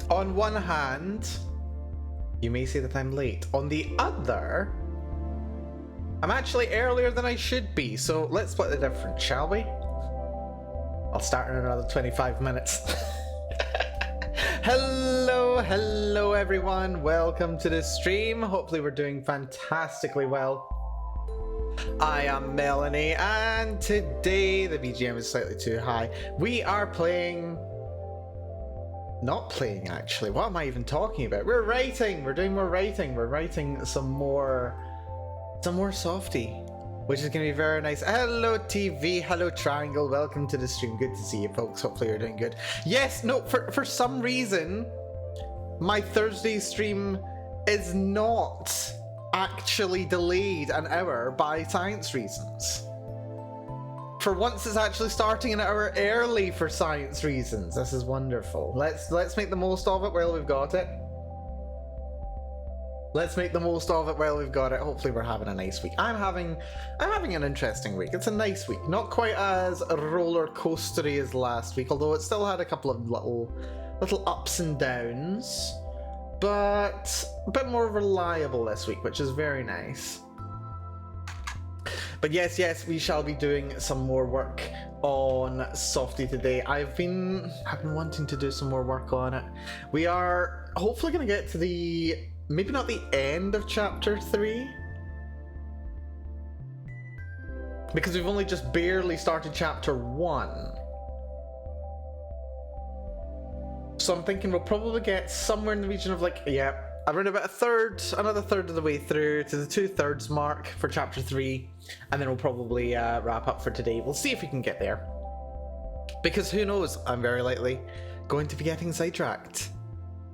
On one hand, you may say that I'm late. On the other, I'm actually earlier than I should be, so let's split the difference, shall we? I'll start in another 25 minutes. Hello everyone, welcome to the stream. Hopefully we're doing fantastically well. I am Melanie, and today the BGM is slightly too high. We are playing... Not playing, actually. What am I even talking about? We're writing! We're doing more writing. We're writing some more Softie, which is going to be very nice. Hello TV, hello Triangle, welcome to the stream. Good to see you folks. Hopefully you're doing good. Yes, no, for some reason, my Thursday stream is not actually delayed an hour by science reasons. For once, it's actually starting an hour early for science reasons. This is wonderful. Let's make the most of it while we've got it. Let's make the most of it while we've got it. Hopefully we're having a nice week. I'm having an interesting week. It's a nice week. Not quite as roller coastery as last week, although it still had a couple of little ups and downs. But a bit more reliable this week, which is very nice. But yes, we shall be doing some more work on Softie today. I've been wanting to do some more work on it. We are hopefully going to get to the, maybe not the end of chapter 3, because we've only just barely started chapter 1. So I'm thinking we'll probably get somewhere in the region of like, yeah, around about another third of the way through to the 2/3 mark for chapter 3, and then we'll probably wrap up for today. We'll see if we can get there, because who knows, I'm very likely going to be getting sidetracked,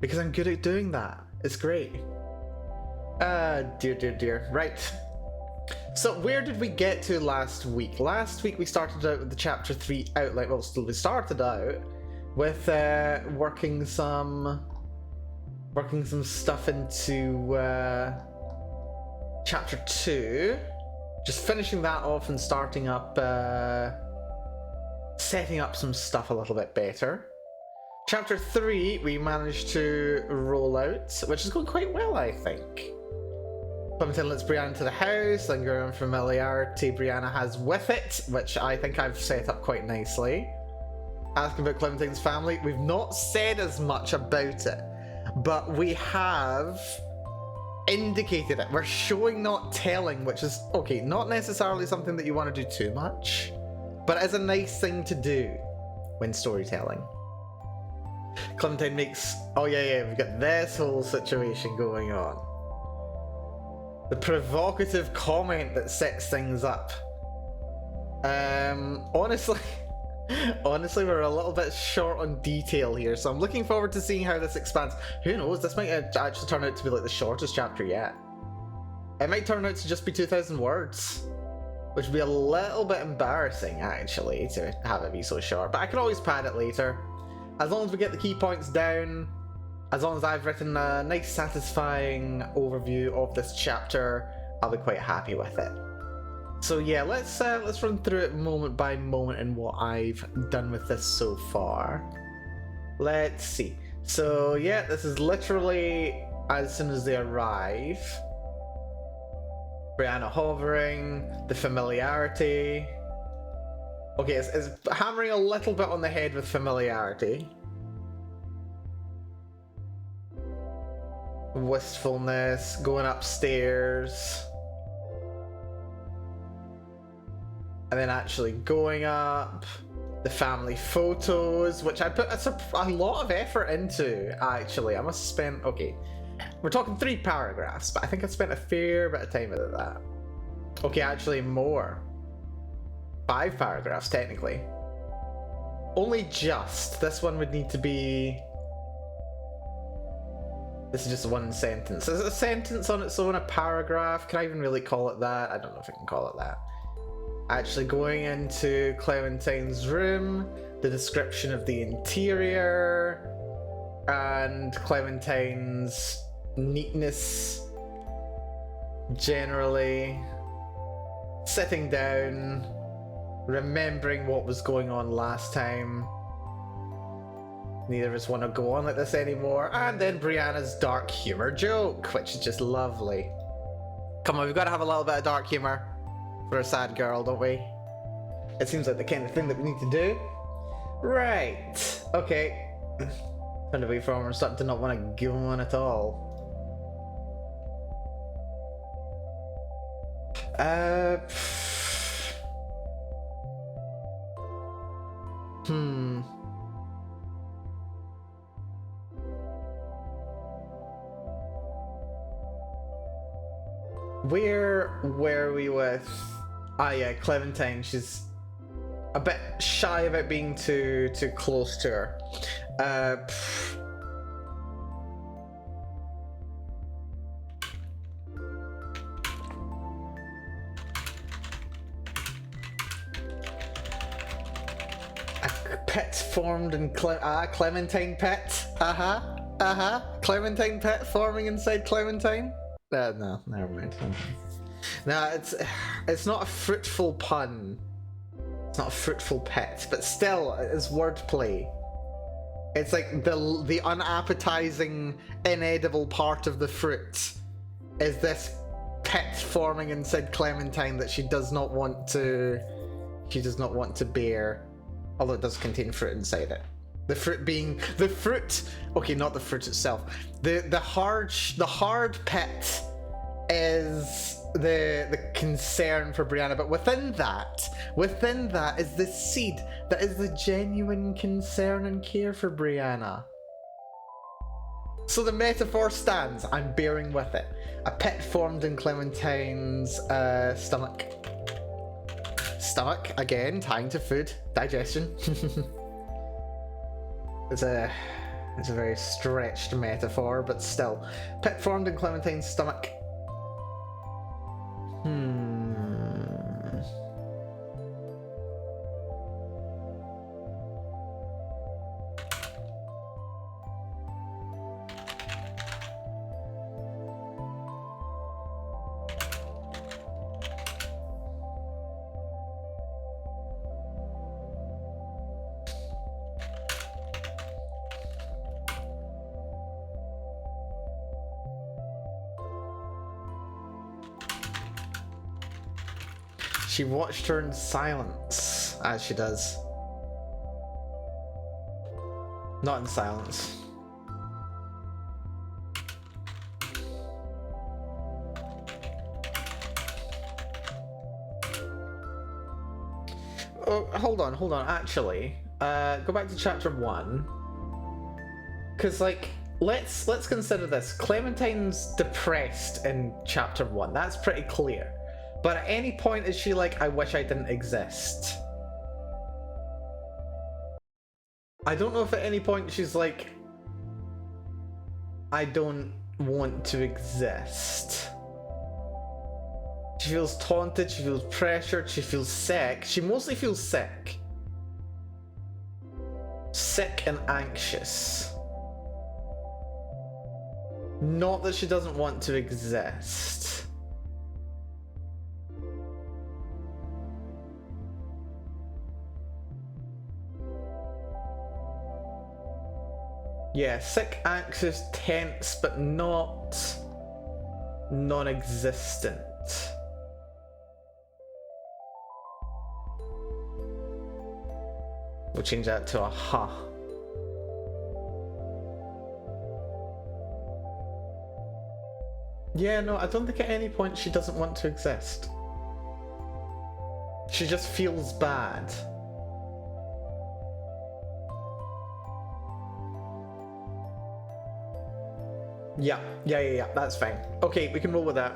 because I'm good at doing that. It's great. Dear. Right. So where did we get to last week? Last week we started out with the chapter 3 outline. Well, still we started out with working some stuff into chapter 2, just finishing that off and starting up, setting up some stuff a little bit better. Chapter 3 we managed to roll out, which is going quite well, I think. Clementine lets Brianna to the house, lingering on familiarity Brianna has with it, which I think I've set up quite nicely. Asking about Clementine's family, we've not said as much about it, but we have indicated it. We're showing, not telling, which is, okay, not necessarily something that you want to do too much, but it's a nice thing to do when storytelling. Clementine makes, oh yeah, we've got this whole situation going on. The provocative comment that sets things up. Honestly, Honestly, we're a little bit short on detail here, so I'm looking forward to seeing how this expands. Who knows, this might actually turn out to be like the shortest chapter yet. It might turn out to just be 2,000 words, which would be a little bit embarrassing, actually, to have it be so short. But I can always pad it later. As long as we get the key points down, as long as I've written a nice, satisfying overview of this chapter, I'll be quite happy with it. So yeah, let's run through it moment by moment and what I've done with this so far. Let's see. So yeah, this is literally as soon as they arrive. Brianna hovering, the familiarity. Okay, it's hammering a little bit on the head with familiarity. Wistfulness, going upstairs. And then actually going up, the family photos, which I put a lot of effort into, actually. I must have spent, okay, we're talking 3 paragraphs, but I think I spent a fair bit of time with that. Okay, actually more. 5 paragraphs, technically. Only just. This one would need to be... This is just 1 sentence. Is it a sentence on its own, a paragraph? Can I even really call it that? I don't know if I can call it that. Actually going into Clementine's room, the description of the interior, and Clementine's neatness generally, sitting down, remembering what was going on last time. Neither of us want to go on like this anymore. And then Brianna's dark humor joke, which is just lovely. Come on, we've got to have a little bit of dark humor for a sad girl, don't we? It seems like the kind of thing that we need to do. Right. Okay. Turn away from her and starting to not want to go on at all. Where were we with... Ah yeah, Clementine. She's a bit shy about being too close to her. A pit formed in Clementine pit. Clementine pit forming inside Clementine. No, never mind. No, it's not a fruitful pun. It's not a fruitful pit, but still, it's wordplay. It's like the unappetizing, inedible part of the fruit is this pit forming inside Clementine that she does not want to. She does not want to bear, although it does contain fruit inside it. The fruit being the fruit. Okay, not the fruit itself. The hard pit is the concern for Brianna, but within that is the seed that is the genuine concern and care for Brianna. So the metaphor stands. I'm bearing with it. A pit formed in Clementine's stomach. Stomach again, tying to food, digestion. It's a very stretched metaphor, but still. Pit formed in Clementine's stomach. She watched her in silence, as she does. Not in silence. Oh, hold on, actually. Go back to chapter 1. Because, like, let's consider this. Clementine's depressed in chapter 1. That's pretty clear. But at any point is she like, I wish I didn't exist? I don't know if at any point she's like, I don't want to exist. She feels taunted, she feels pressured, she feels sick. She mostly feels sick. Sick and anxious. Not that she doesn't want to exist. Yeah, sick, anxious, tense, but not non-existent. We'll change that to a ha. Yeah, no, I don't think at any point she doesn't want to exist. She just feels bad. Yeah, that's fine. Okay, we can roll with that.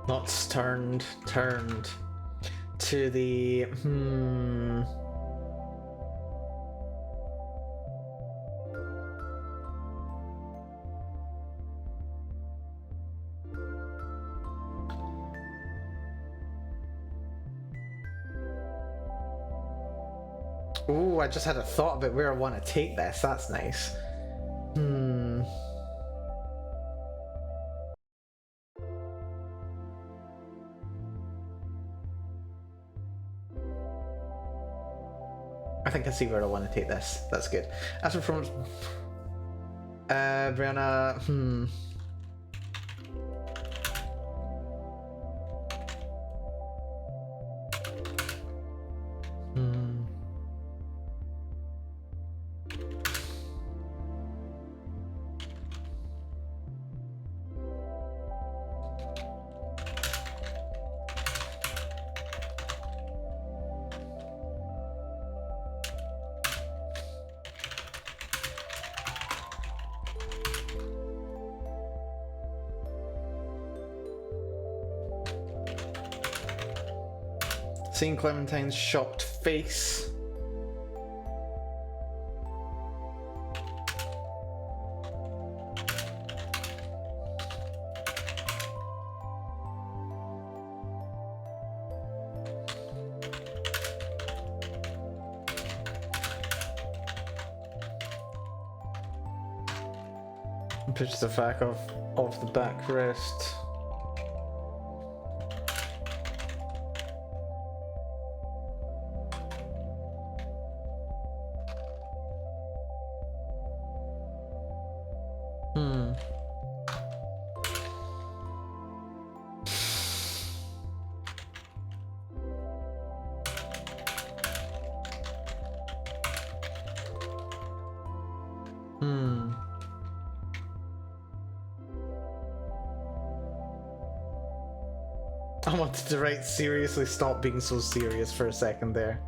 Not turned to the Ooh, I just had a thought about where I want to take this. That's nice. I think I see where I want to take this. That's good. As for performance, Brianna, seeing Clementine's shocked face. Pushes the back off the back wrist. I wanted to write seriously stop being so serious for a second there.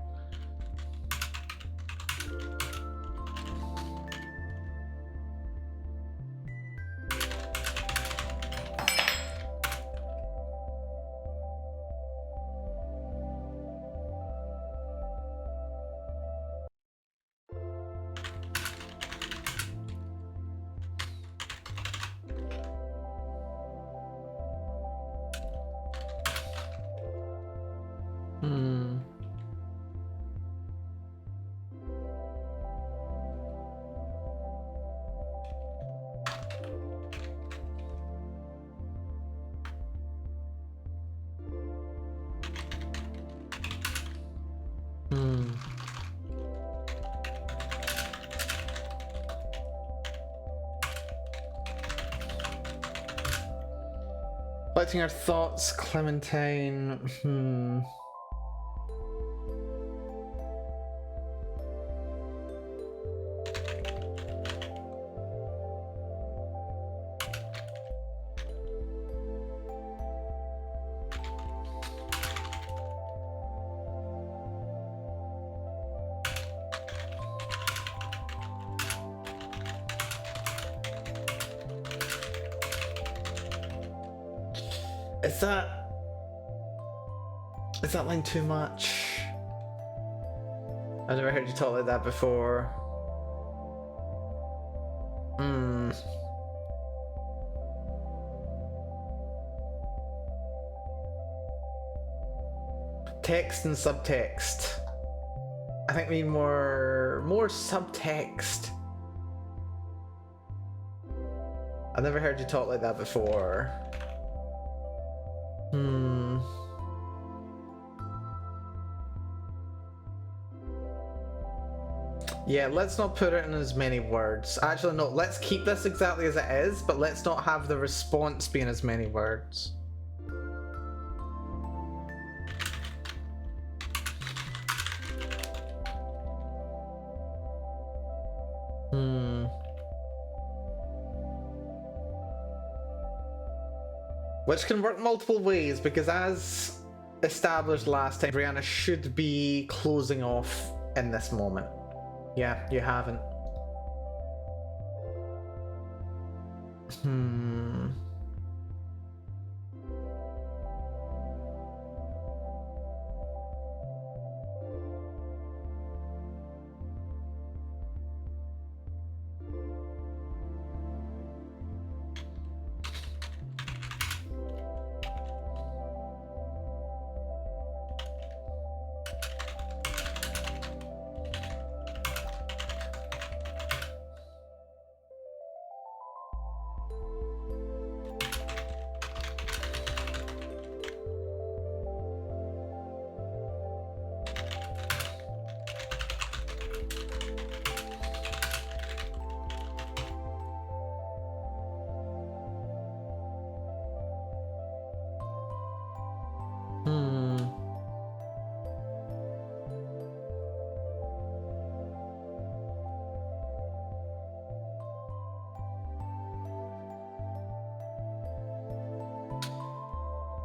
Collecting our thoughts, Clementine. Is that... Is that line too much? I've never heard you talk like that before. Text and subtext. I think we need more subtext. I've never heard you talk like that before. Yeah, let's not put it in as many words. Actually, no, let's keep this exactly as it is, but let's not have the response be in as many words. Which can work multiple ways, because as established last time, Brianna should be closing off in this moment. Yeah, you haven't.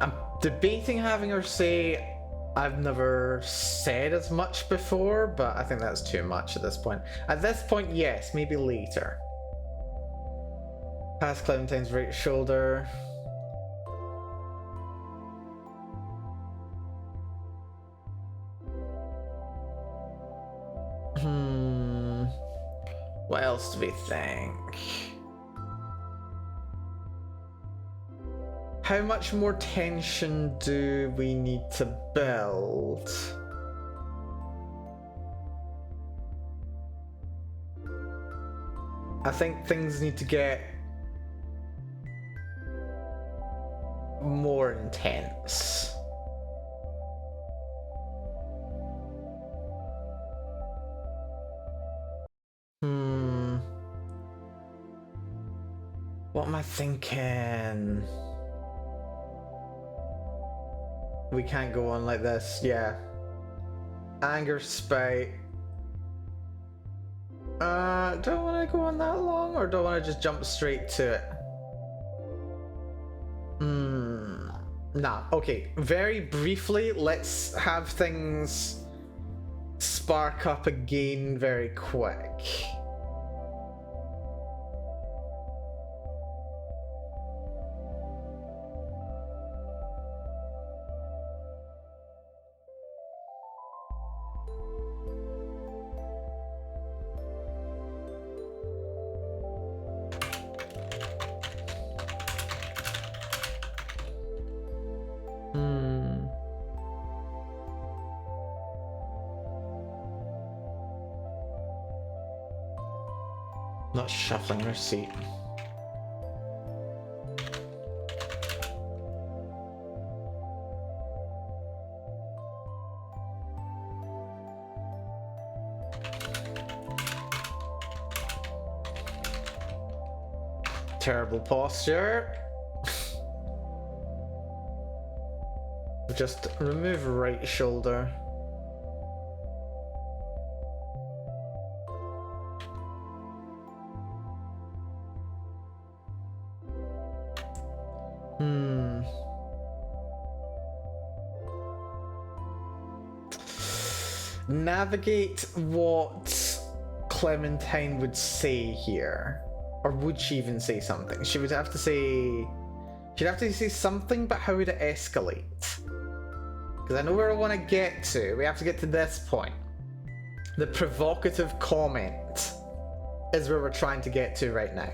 I'm debating having her say, I've never said as much before, but I think that's too much at this point. At this point, yes, maybe later. Past Clementine's right shoulder. What else do we think? How much more tension do we need to build? I think things need to get more intense. What am I thinking? We can't go on like this, yeah. Anger, spite. Do I want to go on that long, or do I want to just jump straight to it? Nah, okay. Very briefly, let's have things spark up again very quick. Not shuffling her seat. Terrible posture. Just remove right shoulder. Navigate what Clementine would say here. Or would she even say something? She would have to say She'd have to say something, but how would it escalate? Because I know where I want to get to. We have to get to this point. The provocative comment is where we're trying to get to right now.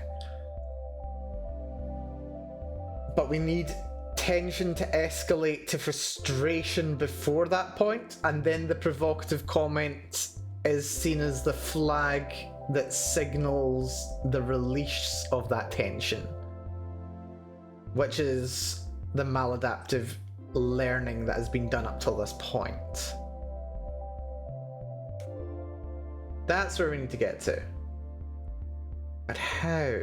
But we need tension to escalate to frustration before that point, and then the provocative comment is seen as the flag that signals the release of that tension, which is the maladaptive learning that has been done up till this point. That's where we need to get to. But how?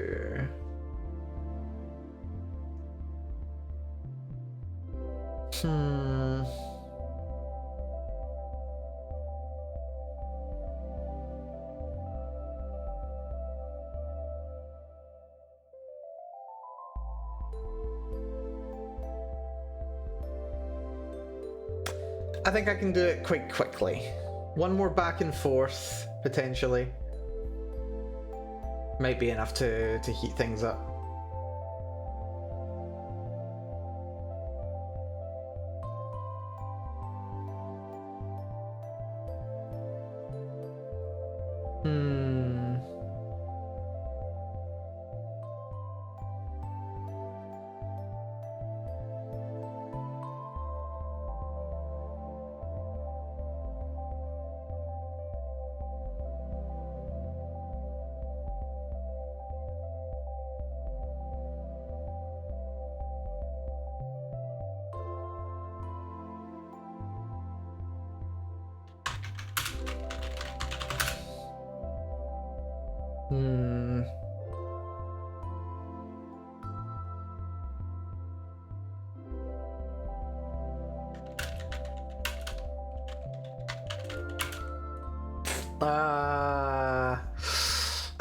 I think I can do it quite quickly. One more back and forth, potentially. Might be enough to heat things up.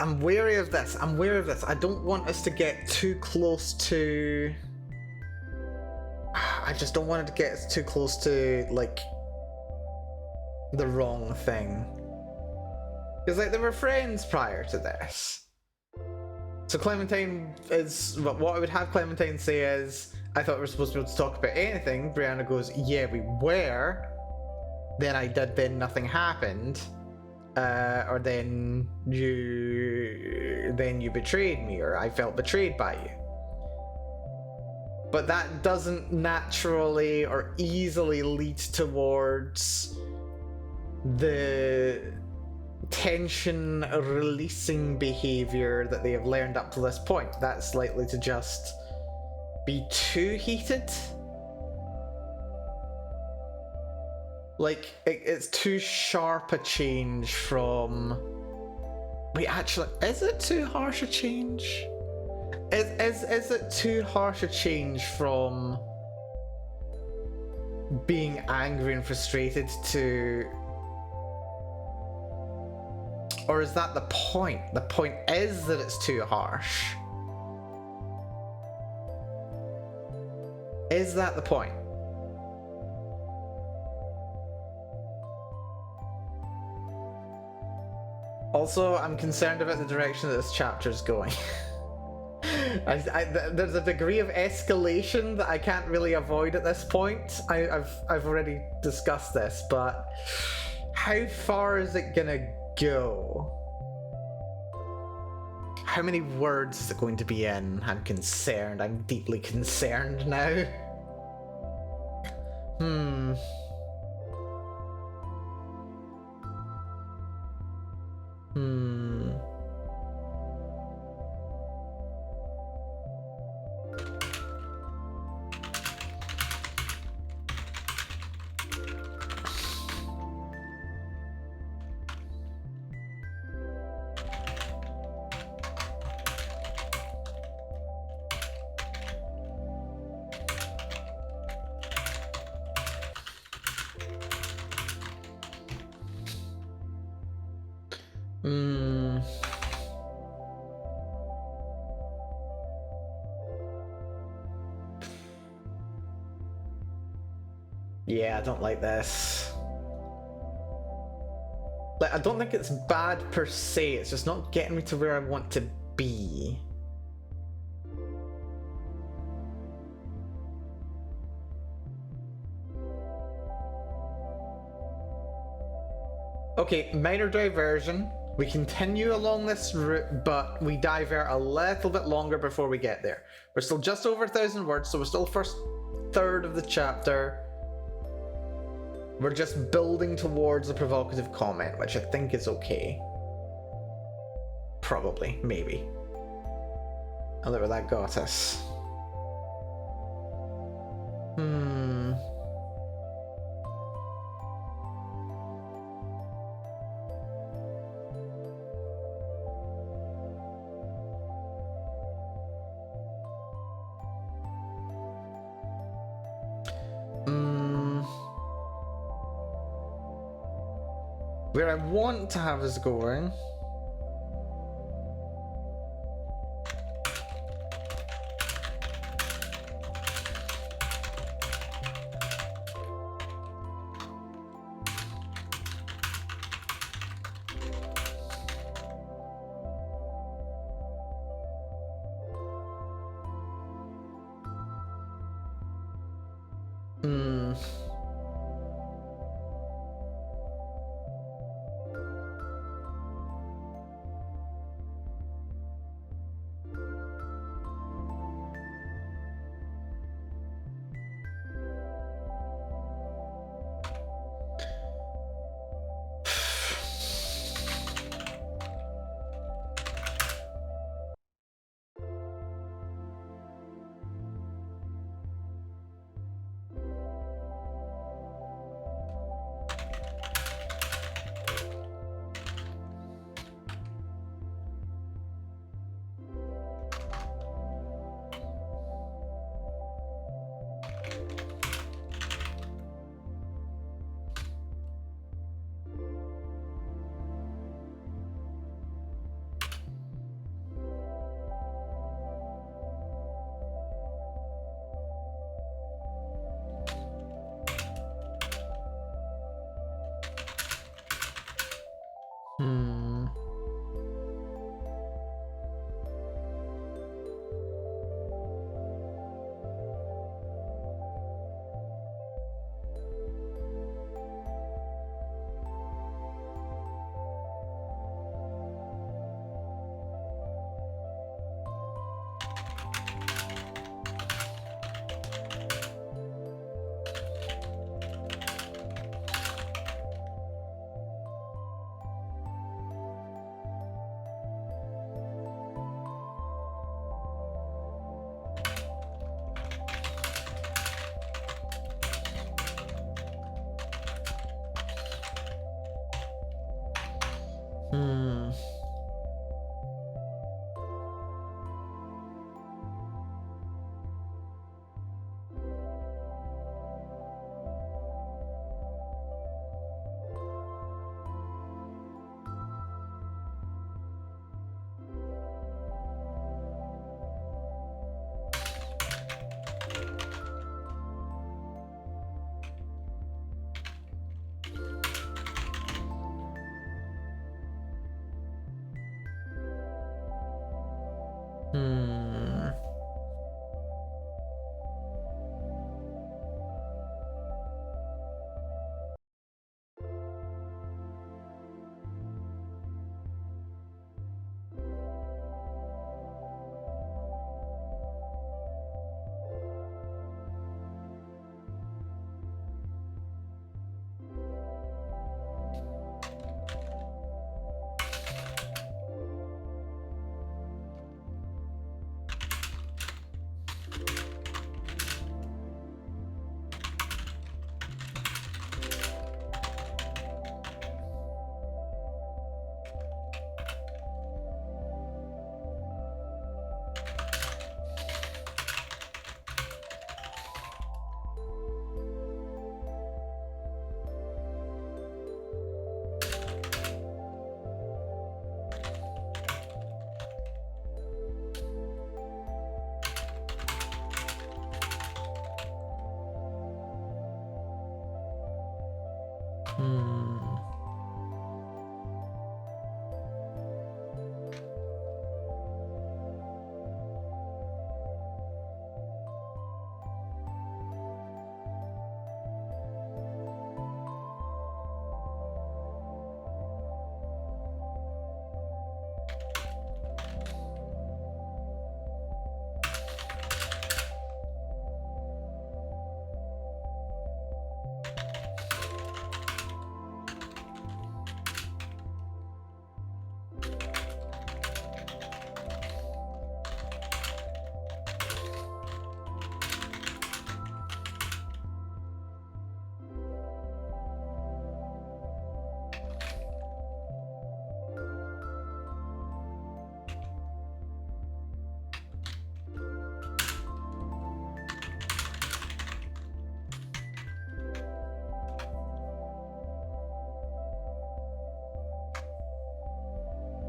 I'm wary of this. I'm wary of this. I don't want us to get too close to... I just don't want it to get us too close to, like, the wrong thing. Because, like, they were friends prior to this. So Clementine is... What I would have Clementine say is, I thought we were supposed to be able to talk about anything. Brianna goes, yeah, we were. Then I did, then nothing happened. Or then you betrayed me, or I felt betrayed by you. But that doesn't naturally or easily lead towards the tension releasing behavior that they have learned up to this point. That's likely to just be too heated. Like, it's too sharp a change from... Wait, actually, is it too harsh a change? Is it too harsh a change from being angry and frustrated to... Or is that the point? The point is that it's too harsh. Is that the point? Also, I'm concerned about the direction that this chapter is going. There's a degree of escalation that I can't really avoid at this point. I've already discussed this, but how far is it gonna go? How many words is it going to be in? I'm concerned. I'm deeply concerned now. Yeah, I don't like this. Like, I don't think it's bad per se, it's just not getting me to where I want to be. Okay, minor diversion. We continue along this route, but we divert a little bit longer before we get there. We're still just over 1,000 words, so we're still first third of the chapter. We're just building towards a provocative comment, which I think is okay. Probably, maybe. Oh, look where that got us. Where I want to have us going.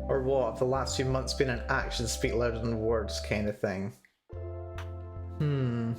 Or what? Have the last few months been an actions speak louder than words kind of thing? Hmm.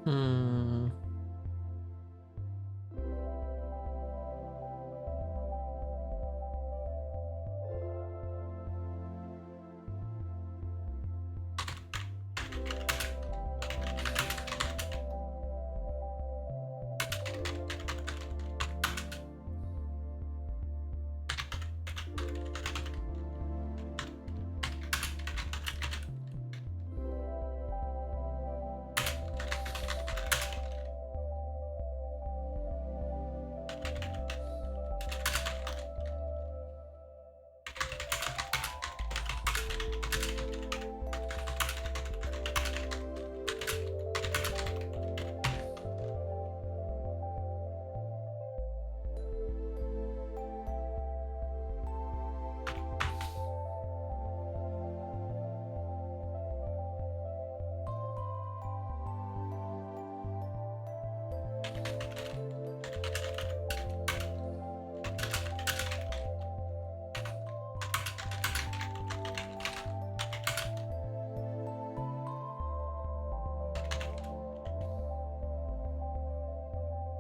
Hmm.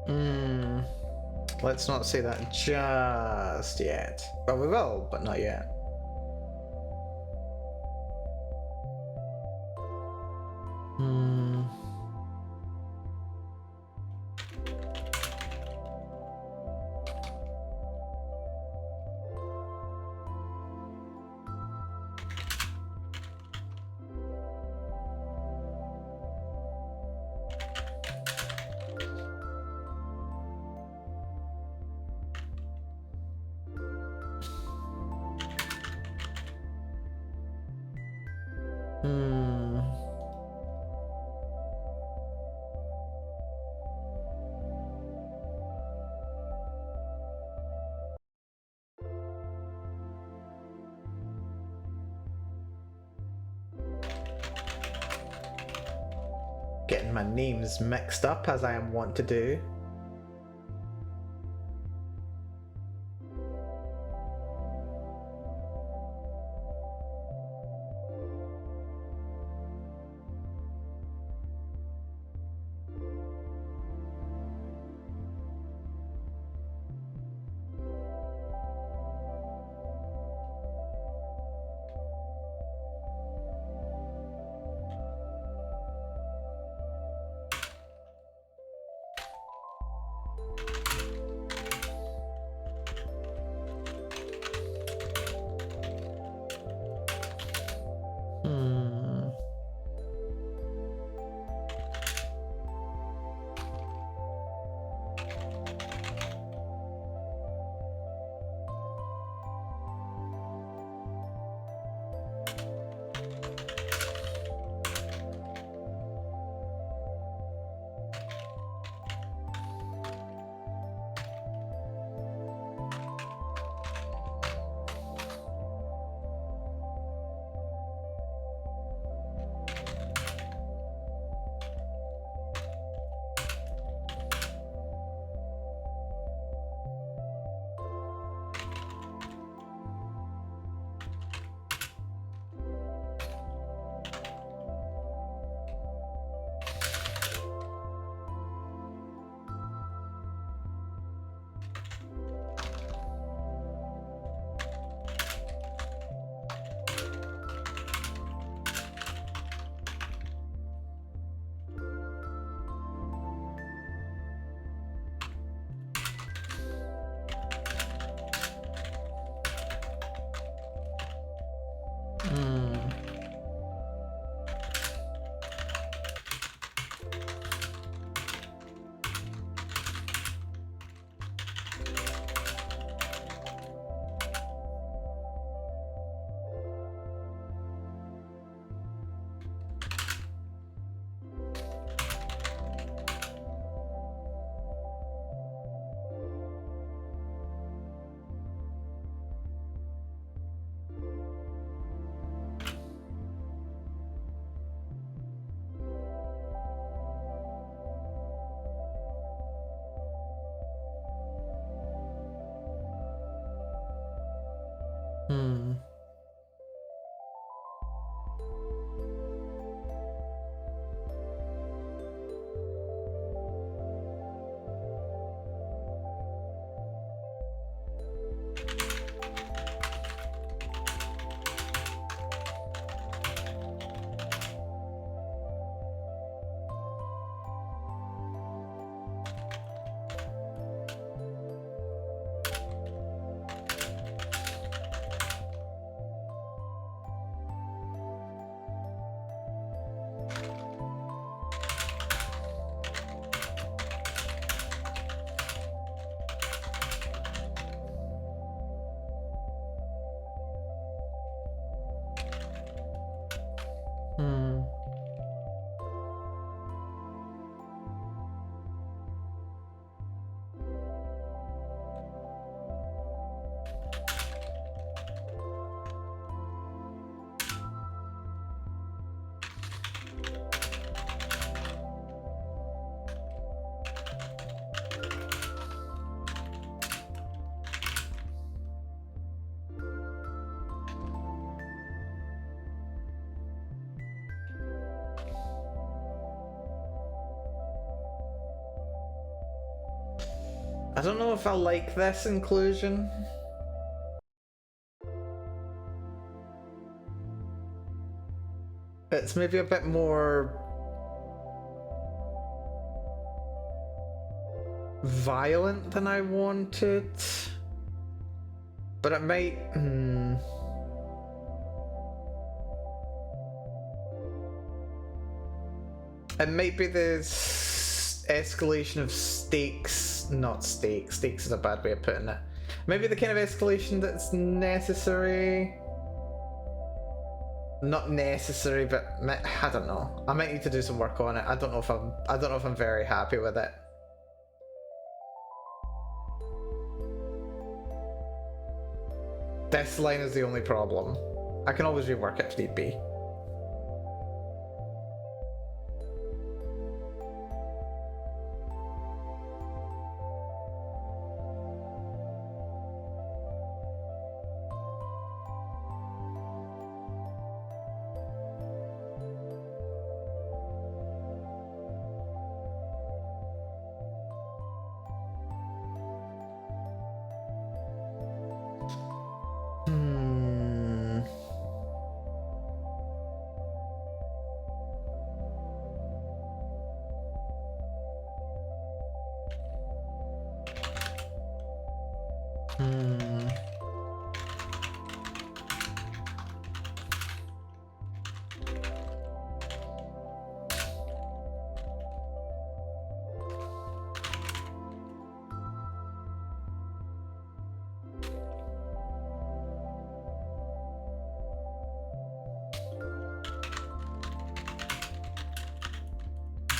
Hmm. Let's not say that just yet. Well, we will, but not yet. Hmm. Hmm. Getting my names mixed up as I am wont to do. Hmm. Hmm. Hmm. I don't know if I like this inclusion. It's maybe a bit more violent than I wanted. But it might... It might be the escalation of stakes. Not stakes. Stakes is a bad way of putting it. Maybe the kind of escalation that's necessary. Not necessary, but I don't know. I might need to do some work on it. I don't know if I'm very happy with it. This line is the only problem. I can always rework it if need be.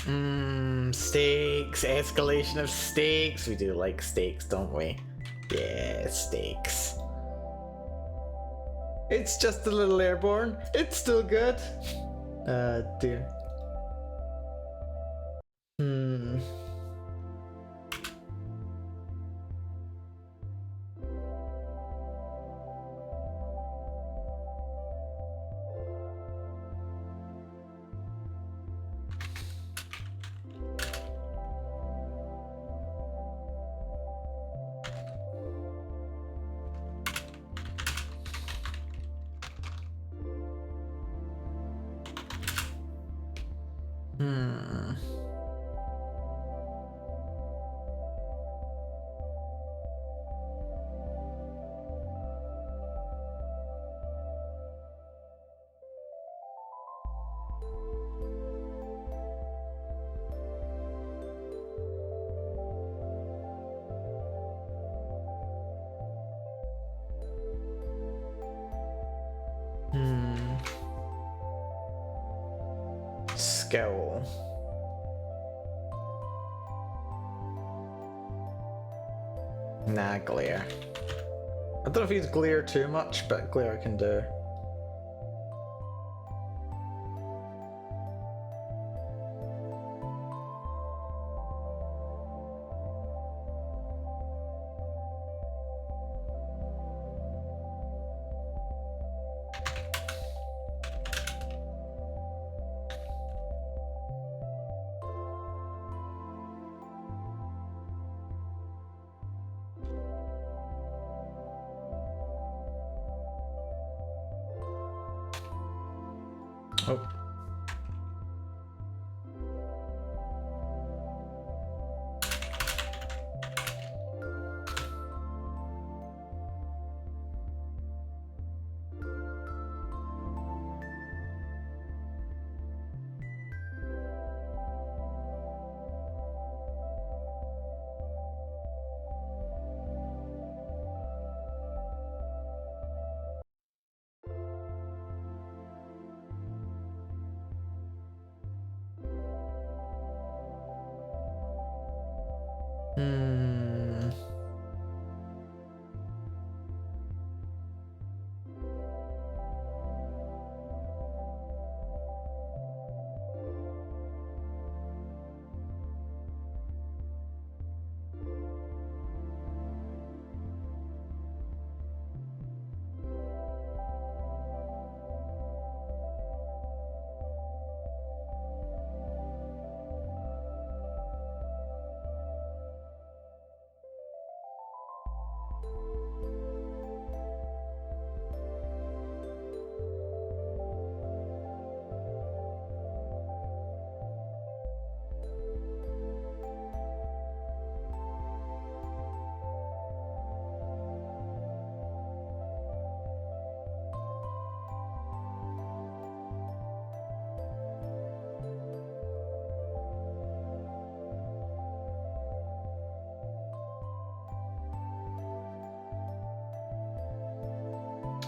Steaks. Escalation of steaks. We do like steaks, don't we? Yeah, steaks. It's just a little airborne. It's still good. Dear. Skill. Nah, glare. I don't know if he's glare too much, but glare I can do. Oh.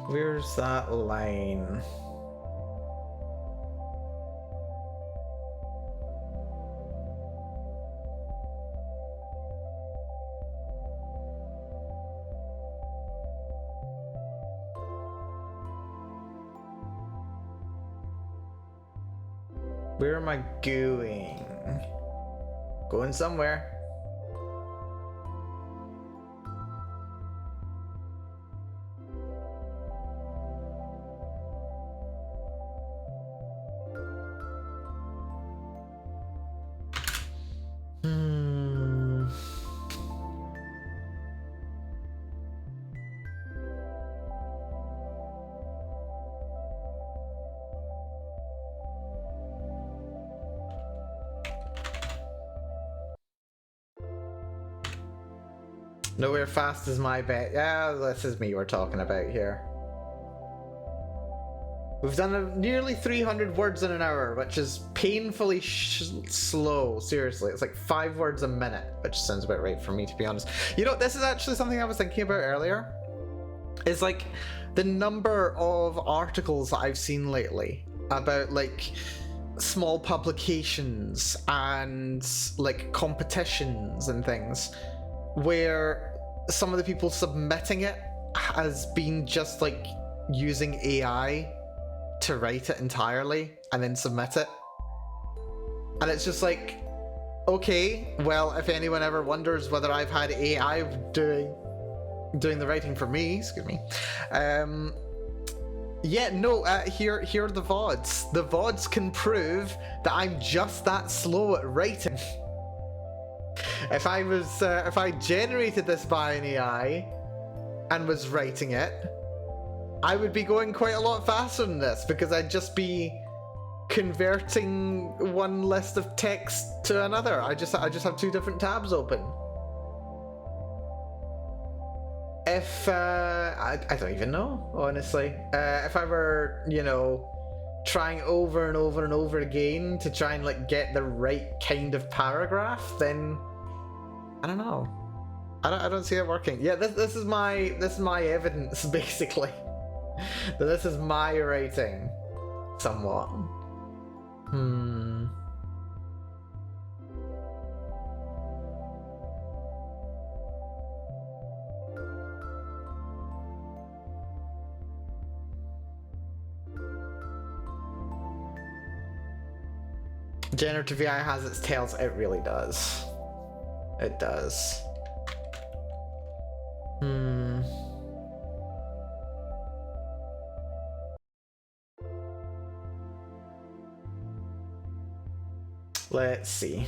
Where's that line? Where am I going? Going somewhere. Nowhere fast is my bet. Yeah, this is me we're talking about here. We've done nearly 300 words in an hour, which is painfully slow. Seriously, it's like 5 words a minute, which sounds about right for me, to be honest. You know, this is actually something I was thinking about earlier. Is like the number of articles that I've seen lately about like small publications and like competitions and things where some of the people submitting it has been just like using AI to write it entirely and then submit it. And it's just like, okay, well, if anyone ever wonders whether I've had AI doing the writing for me, excuse me, yeah, no, here are the VODs. The VODs can prove that I'm just that slow at writing. If I generated this by an AI and was writing it, I would be going quite a lot faster than this because I'd just be converting one list of text to another. I just have two different tabs open. If I don't even know, honestly. If I were, you know, trying over and over and over again to try and like get the right kind of paragraph, then I don't know. I don't see it working. Yeah, this is my evidence basically. That this is my writing, somewhat. Generative AI has its tails. It really does. It does. Let's see.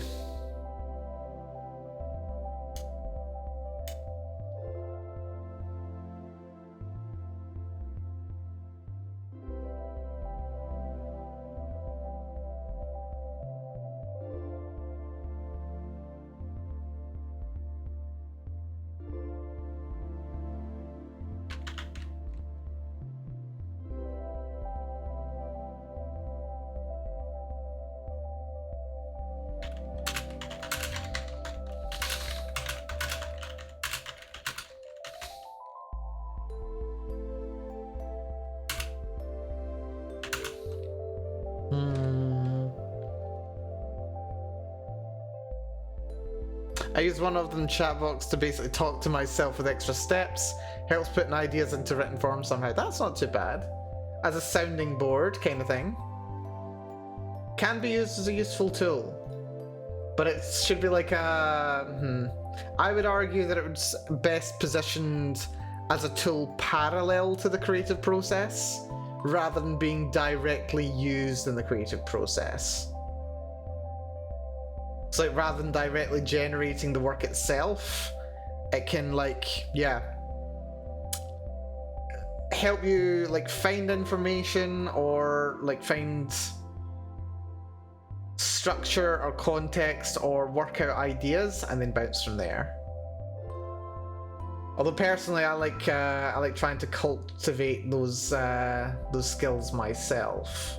I use one of them chat box to basically talk to myself with extra steps. Helps putting ideas into written form somehow. That's not too bad. As a sounding board kind of thing. Can be used as a useful tool. But it should be like a... I would argue that it was best positioned as a tool parallel to the creative process, rather than being directly used in the creative process. So like rather than directly generating the work itself, it can like, yeah, help you like find information or like find structure or context or work out ideas and then bounce from there. Although personally, I like trying to cultivate those skills myself.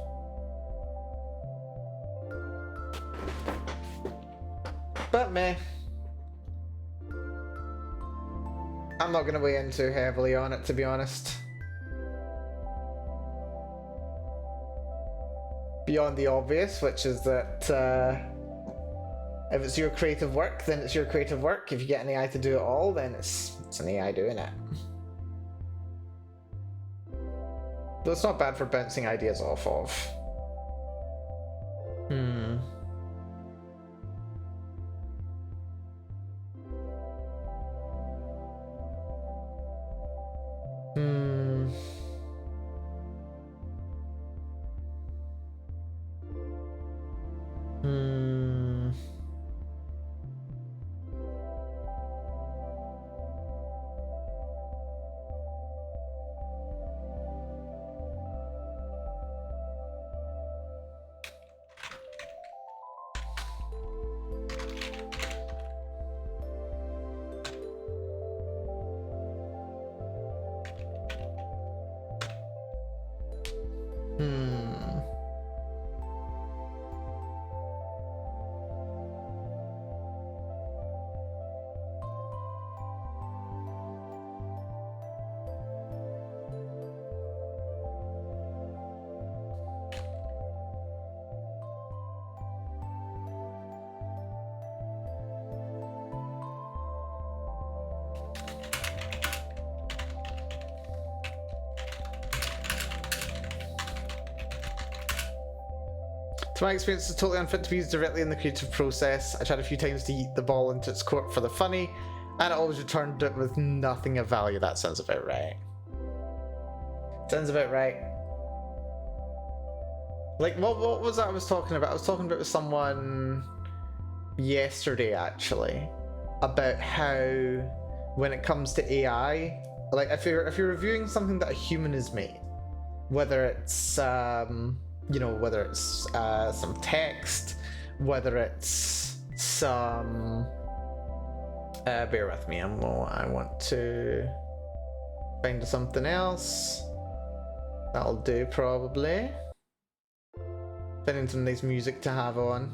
But meh. I'm not going to weigh in too heavily on it, to be honest. Beyond the obvious, which is that if it's your creative work, then it's your creative work. If you get an AI to do it all, then it's an AI doing it. Though it's not bad for bouncing ideas off of. To my experience, it's totally unfit to be used directly in the creative process. I tried a few times to yeet the ball into its court for the funny, and it always returned it with nothing of value. That sounds about right. Sounds about right. Like, what was that I was talking about? I was talking about with someone yesterday, actually, about how when it comes to AI, like if you're reviewing something that a human has made, whether it's you know, whether it's some text, whether it's some bear with me, I want to find something else. That'll do, probably. Finding some nice music to have on.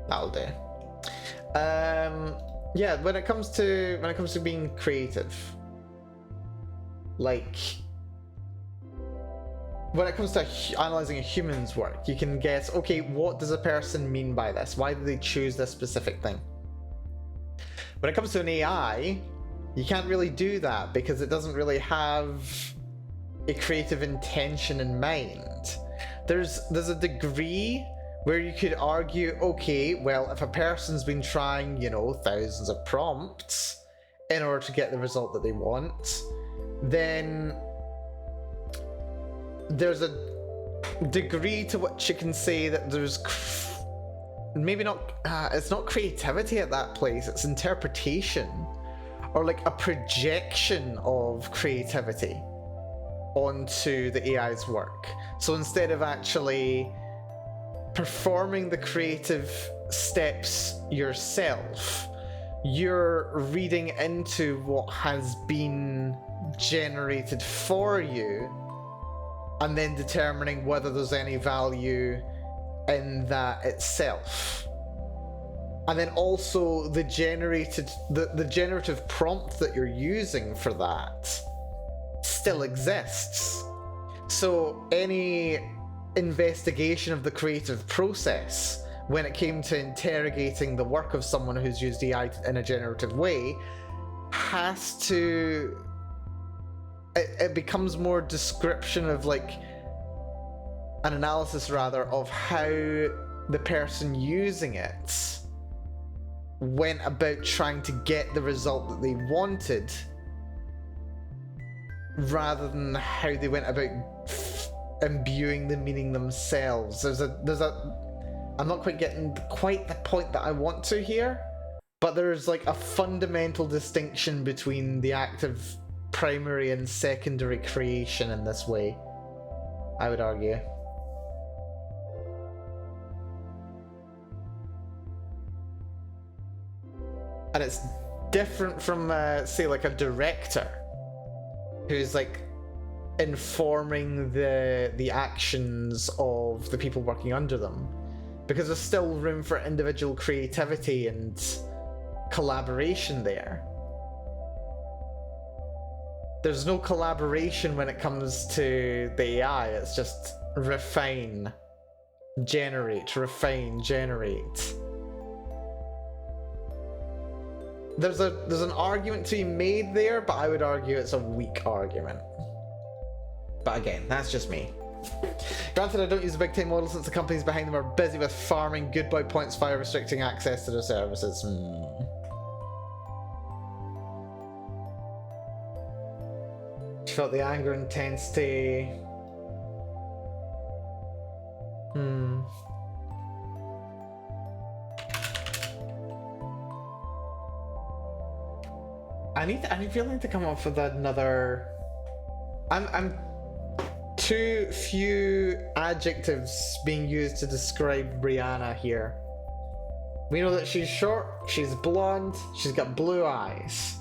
That'll do. Yeah, when it comes to being creative, like when it comes to analyzing a human's work, you can guess, okay, what does a person mean by this? Why do they choose this specific thing? When it comes to an AI, you can't really do that because it doesn't really have a creative intention in mind. There's a degree where you could argue, okay, well, if a person's been trying, you know, thousands of prompts in order to get the result that they want, then there's a degree to which you can say that there's maybe not, it's not creativity at that place, it's interpretation, or like a projection of creativity onto the AI's work. So instead of actually performing the creative steps yourself, you're reading into what has been generated for you and then determining whether there's any value in that itself. And then also the generative prompt that you're using for that still exists. So any investigation of the creative process when it came to interrogating the work of someone who's used AI in a generative way has to, it becomes more description of like an analysis rather of how the person using it went about trying to get the result that they wanted, rather than how they went about imbuing the meaning themselves. There's a I'm not quite getting quite the point that I want to here, but there's like a fundamental distinction between the act of primary and secondary creation in this way, I would argue. And it's different from, say, like a director who's like informing the actions of the people working under them, because there's still room for individual creativity and collaboration there. There's no collaboration when it comes to the AI, it's just refine, generate, refine, generate. There's an argument to be made there, but I would argue it's a weak argument. But again, that's just me. Granted, I don't use a big time model since the companies behind them are busy with farming good boy points via restricting access to their services. Felt the anger intensity. I feel like to come up with another. I'm too few adjectives being used to describe Brianna here. We know that she's short, she's blonde, she's got blue eyes.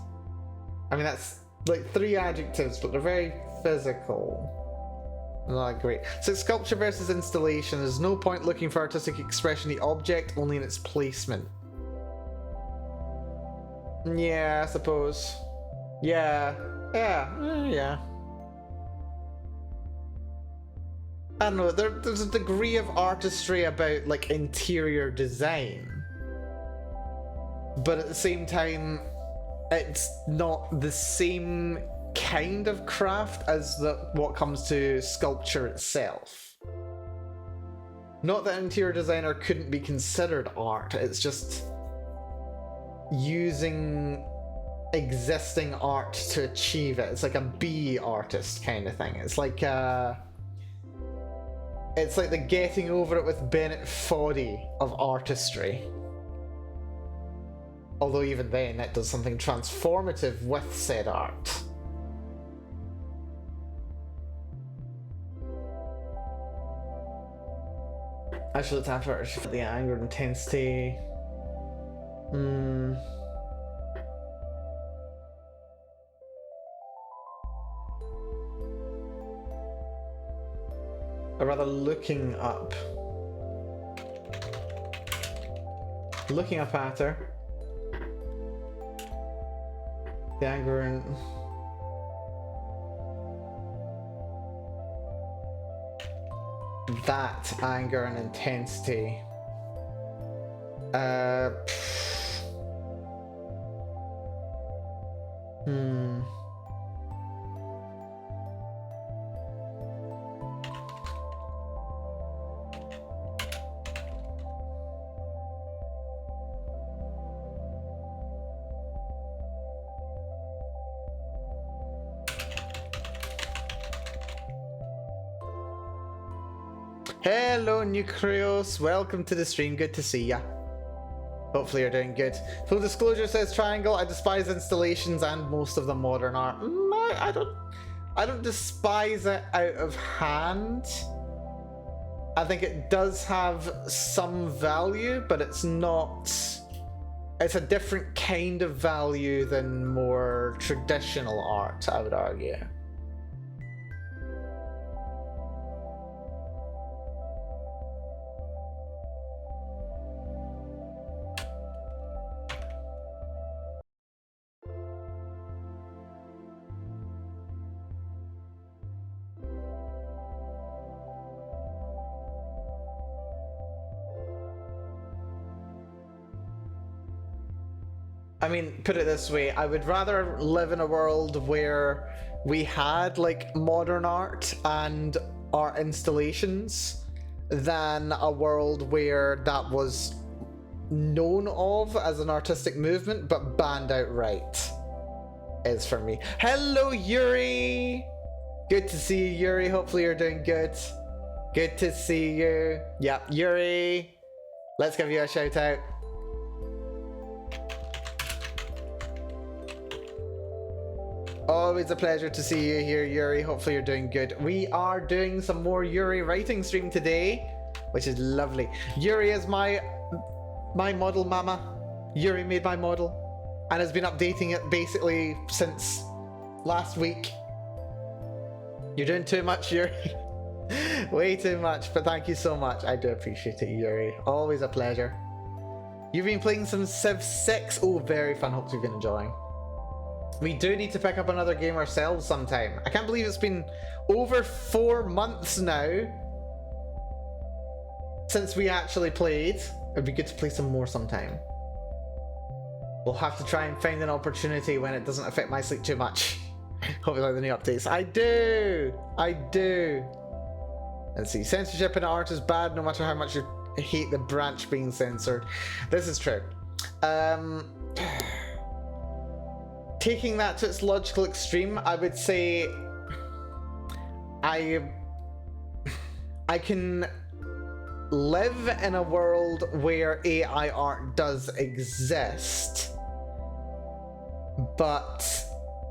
I mean, that's like 3 adjectives, but they're very physical. Not great. So sculpture versus installation. There's no point looking for artistic expression in the object, only in its placement. Yeah, I suppose. Yeah. Yeah. I don't know, there's a degree of artistry about like interior design, but at the same time it's not the same kind of craft as what comes to sculpture itself. Not that interior designer couldn't be considered art, it's just using existing art to achieve it. It's like a B artist kind of thing. It's like the getting over it with Bennett Foddy of artistry. Although even then, it does something transformative with said art. I should have tapped it for the anger intensity. Or rather looking up at her. The anger and that anger and intensity. Hello Nucleus, welcome to the stream, good to see ya. Hopefully you're doing good. Full disclosure, says Triangle, I despise installations and most of the modern art. I don't despise it out of hand. I think it does have some value, but it's not... It's a different kind of value than more traditional art, I would argue. I mean, put it this way, I would rather live in a world where we had like modern art and art installations than a world where that was known of as an artistic movement but banned outright. Is for me. Hello Yuri! Good to see you, Yuri. Hopefully you're doing good. Good to see you. Yep, Yuri. Let's give you a shout out. Always a pleasure to see you here, Yuri. Hopefully you're doing good. We are doing some more Yuri writing stream today, which is lovely. Yuri is my model mama. Yuri made my model and has been updating it basically since last week. You're doing too much, Yuri. Way too much, but thank you so much. I do appreciate it, Yuri. Always a pleasure. You've been playing some Civ 6. Oh, very fun. Hope you've been enjoying. We do need to pick up another game ourselves sometime. I can't believe it's been over 4 months now since we actually played. It'd be good to play some more sometime. We'll have to try and find an opportunity when it doesn't affect my sleep too much. Hope you like the new updates. I do! I do! Let's see. Censorship in art is bad no matter how much you hate the branch being censored. This is true. Taking that to its logical extreme, I would say I can live in a world where AI art does exist, but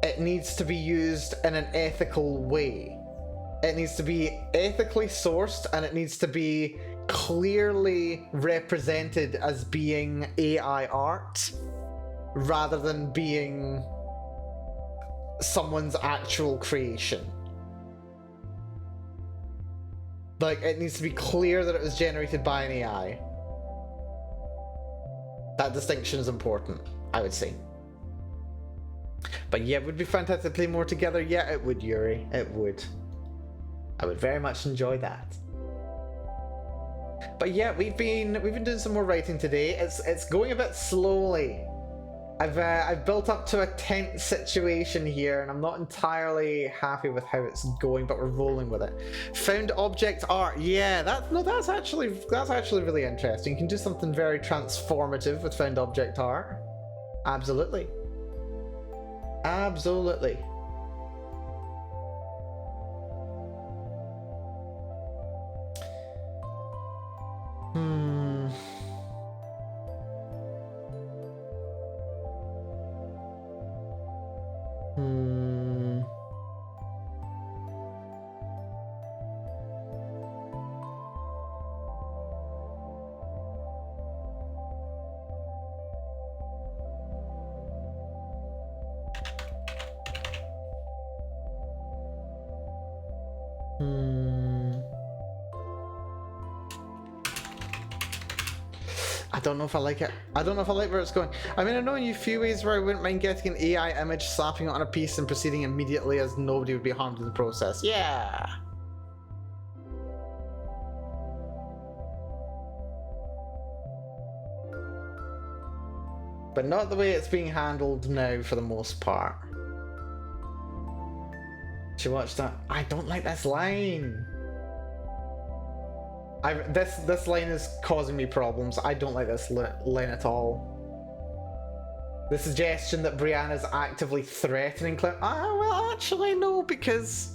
it needs to be used in an ethical way. It needs to be ethically sourced and it needs to be clearly represented as being AI art rather than being someone's actual creation. Like, it needs to be clear that it was generated by an AI. That distinction is important, I would say. But yeah, it would be fantastic to play more together. Yeah, it would, Yuri. It would. I would very much enjoy that. But yeah, we've been doing some more writing today. It's going a bit slowly. I've built up to a tense situation here, and I'm not entirely happy with how it's going, but we're rolling with it. Found object art, yeah, that's actually really interesting. You can do something very transformative with found object art. Absolutely, absolutely. I don't know if I like it. I don't know if I like where it's going. I mean, I know in a few ways where I wouldn't mind getting an AI image, slapping it on a piece, and proceeding immediately as nobody would be harmed in the process. Yeah! But not the way it's being handled now for the most part. She watched that. I don't like this line. This line is causing me problems. I don't like this line at all. The suggestion that Brianna's actively threatening Clem. Ah, well, actually, no, because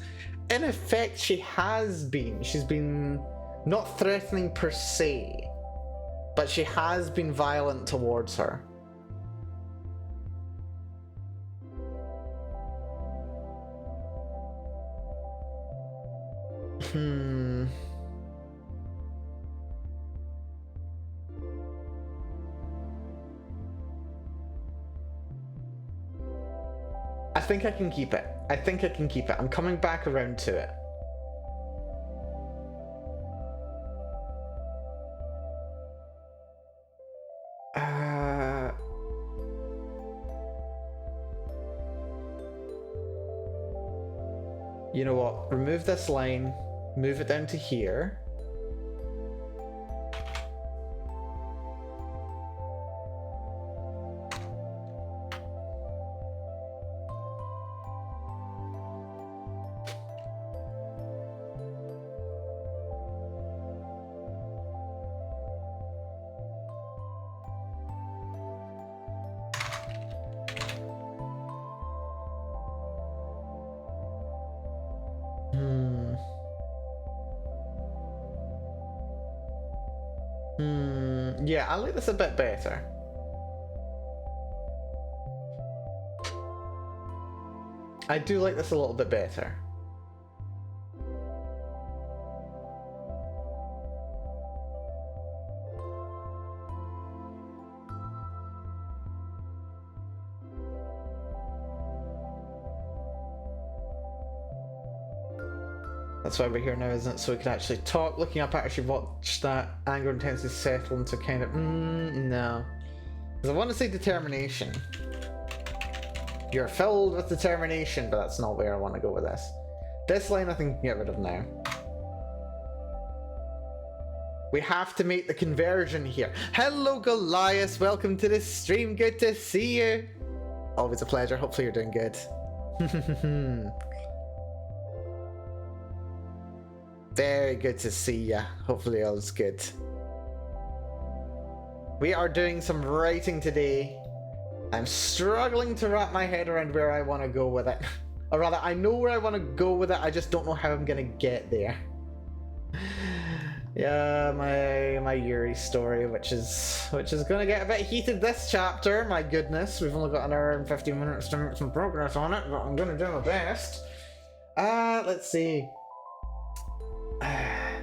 in effect she has been. She's been not threatening per se, but she has been violent towards her. I think I can keep it. I think I can keep it. I'm coming back around to it. You know what? Remove this line, move it down to here. Yeah, I like this a bit better. I do like this a little bit better. That's why we're here now, isn't it? So we can actually talk. Looking up, actually watch that anger intensity settle into kind of no. Because I want to say determination. You're filled with determination, but that's not where I want to go with this. This line I think we can get rid of now. We have to make the conversion here. Hello Goliath, welcome to the stream. Good to see you. Always a pleasure. Hopefully you're doing good. Very good to see ya. Hopefully all's good. We are doing some writing today. I'm struggling to wrap my head around where I want to go with it. Or rather, I know where I want to go with it, I just don't know how I'm going to get there. Yeah, my Yuri story, which is going to get a bit heated this chapter. My goodness, we've only got an hour and 15 minutes to make some progress on it, but I'm going to do my best. Let's see. I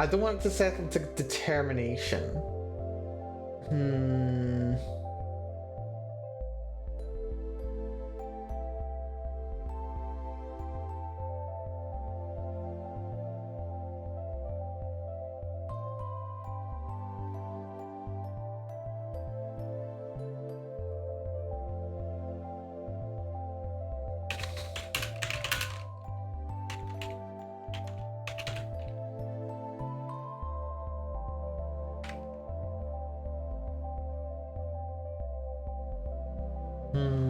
don't want it to settle to determination. Hmm.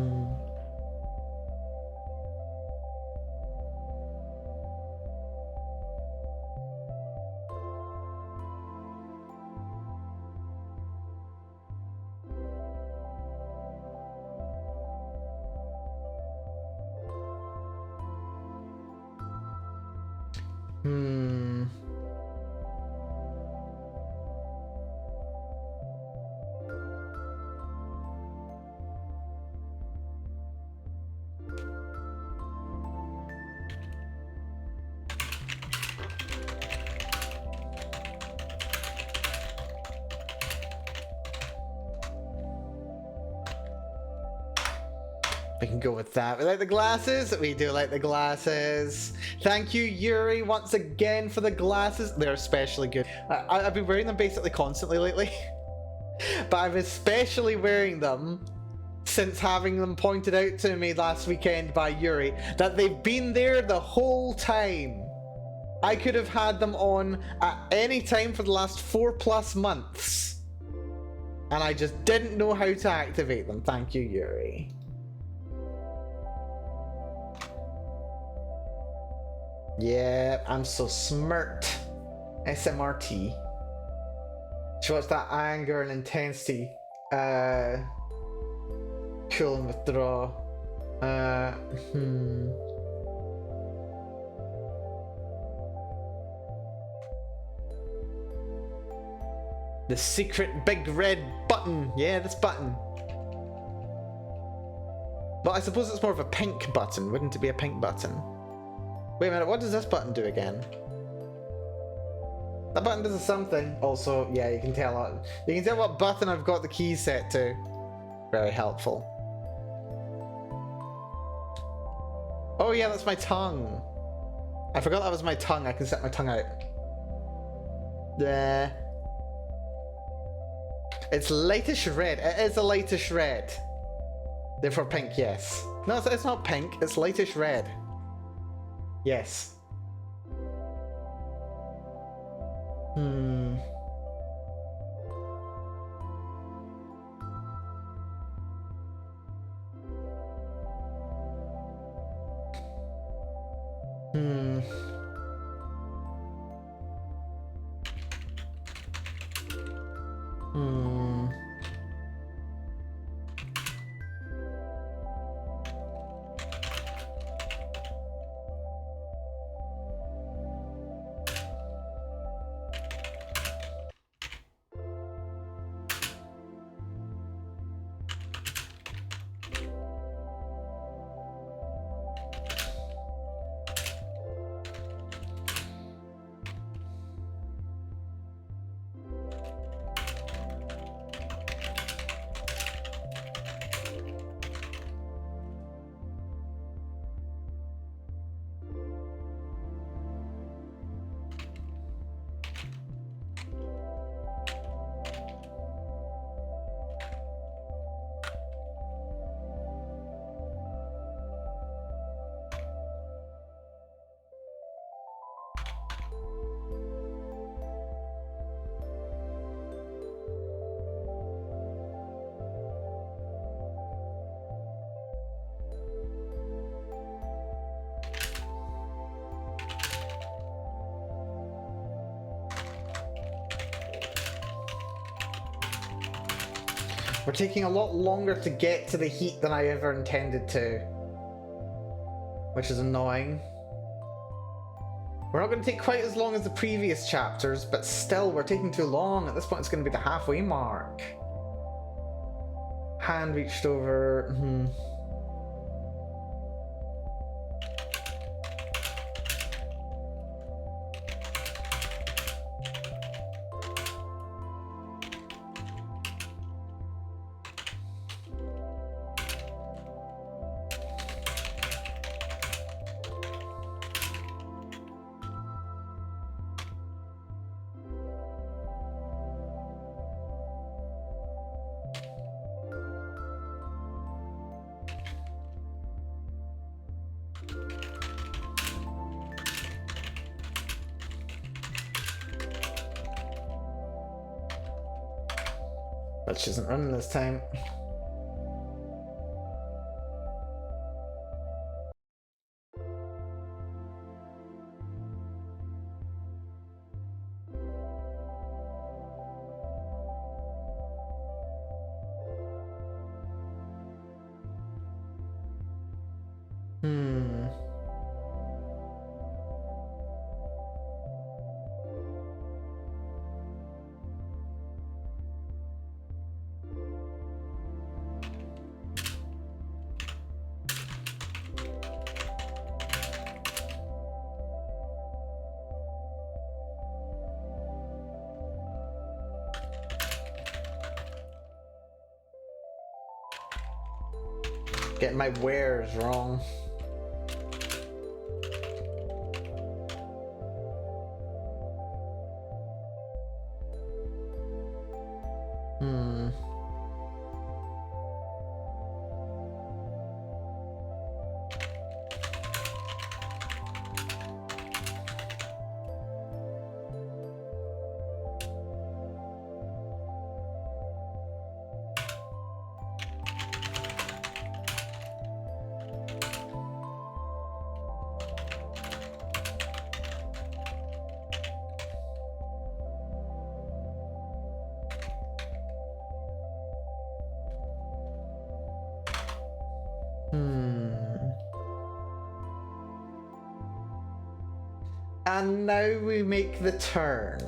Hmm. We can go with that. We like the glasses. We do like the glasses. Thank you, Yuri, once again for the glasses. They're especially good. I've been wearing them basically constantly lately. But I'm especially wearing them since having them pointed out to me last weekend by Yuri that they've been there the whole time. I could have had them on at any time for the last 4+ months. And I just didn't know how to activate them. Thank you, Yuri. Yeah, I'm so smart. SMRT. She wants that anger and intensity. Cool and withdraw. The secret big red button. Yeah, this button. But I suppose it's more of a pink button. Wouldn't it be a pink button? Wait a minute, what does this button do again? That button does something. Also, yeah, you can tell what button I've got the keys set to. Very helpful. Oh yeah, that's my tongue. I forgot that was my tongue. I can set my tongue out. There. It's lightish red. It is a lightish red. Therefore pink, yes. No, it's not pink. It's lightish red. Yes. Hmm. Hmm. Hmm. We're taking a lot longer to get to the heat than I ever intended to. Which is annoying. We're not going to take quite as long as the previous chapters, but still, we're taking too long. At this point, it's going to be the halfway mark. Hand reached over. But she isn't running this time. Hmm. Getting my wares wrong. Hmm. And now we make the turn.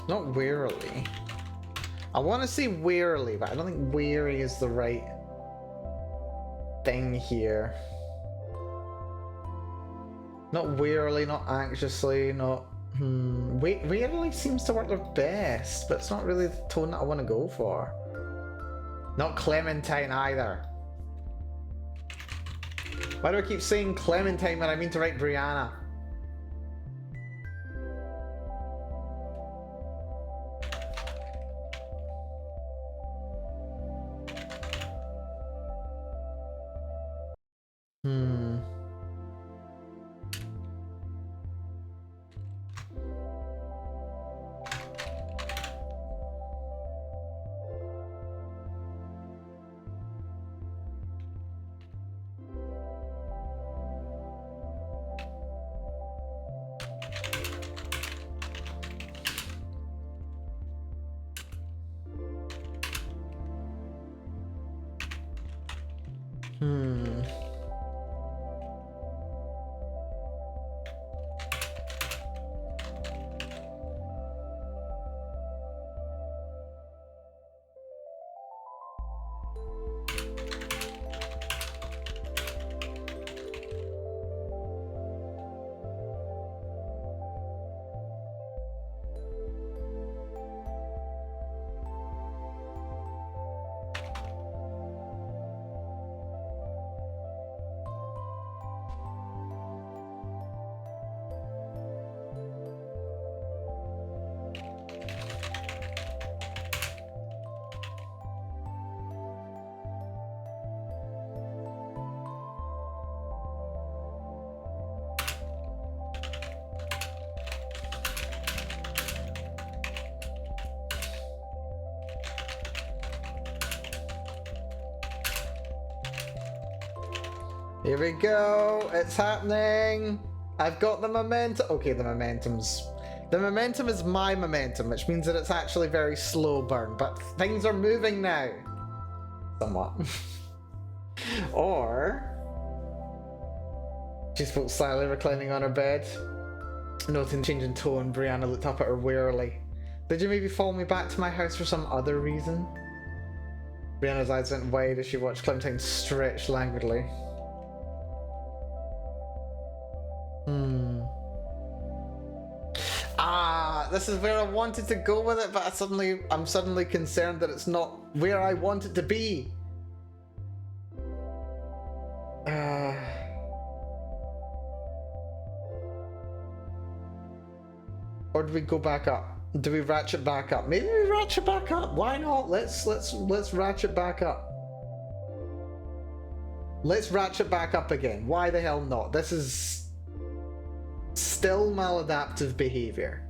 Not wearily. I want to say wearily, but I don't think weary is the right thing here. Not wearily, not anxiously, not... Wearily seems to work the best, but it's not really the tone that I want to go for. Not Clementine either. Why do I keep saying Clementine when I mean to write Brianna? Here we go. It's happening. I've got the momentum. Okay, the momentum is my momentum, which means that it's actually very slow burn, but things are moving now. Somewhat. Or she spoke slyly, reclining on her bed. Noting the change in tone, Brianna looked up at her wearily. Did you maybe follow me back to my house for some other reason? Brianna's eyes went wide as she watched Clementine stretch languidly. This is where I wanted to go with it, but I'm suddenly concerned that it's not where I want it to be. Or do we go back up? Do we ratchet back up? Maybe we ratchet back up. Why not? Let's ratchet back up. Let's ratchet back up again. Why the hell not? This is still maladaptive behavior.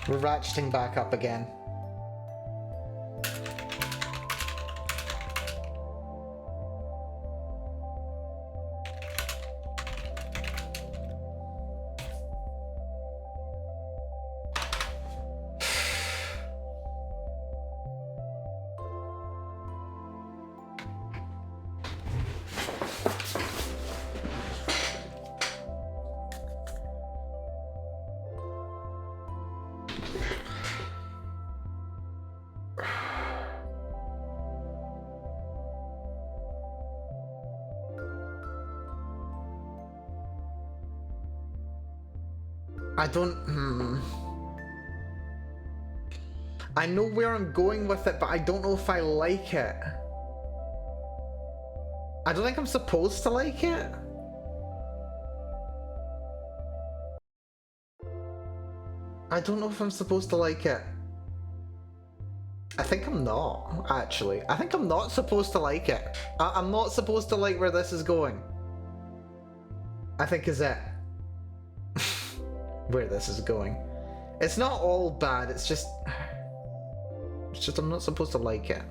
We're ratcheting back up again. I know where I'm going with it, but I don't know if I like it. I don't think I'm supposed to like it. I don't know if I'm supposed to like it. I think I'm not, actually. I think I'm not supposed to like it. I'm not supposed to like where this is going. I think is it. Where this is going. It's not all bad, it's just I'm not supposed to like it.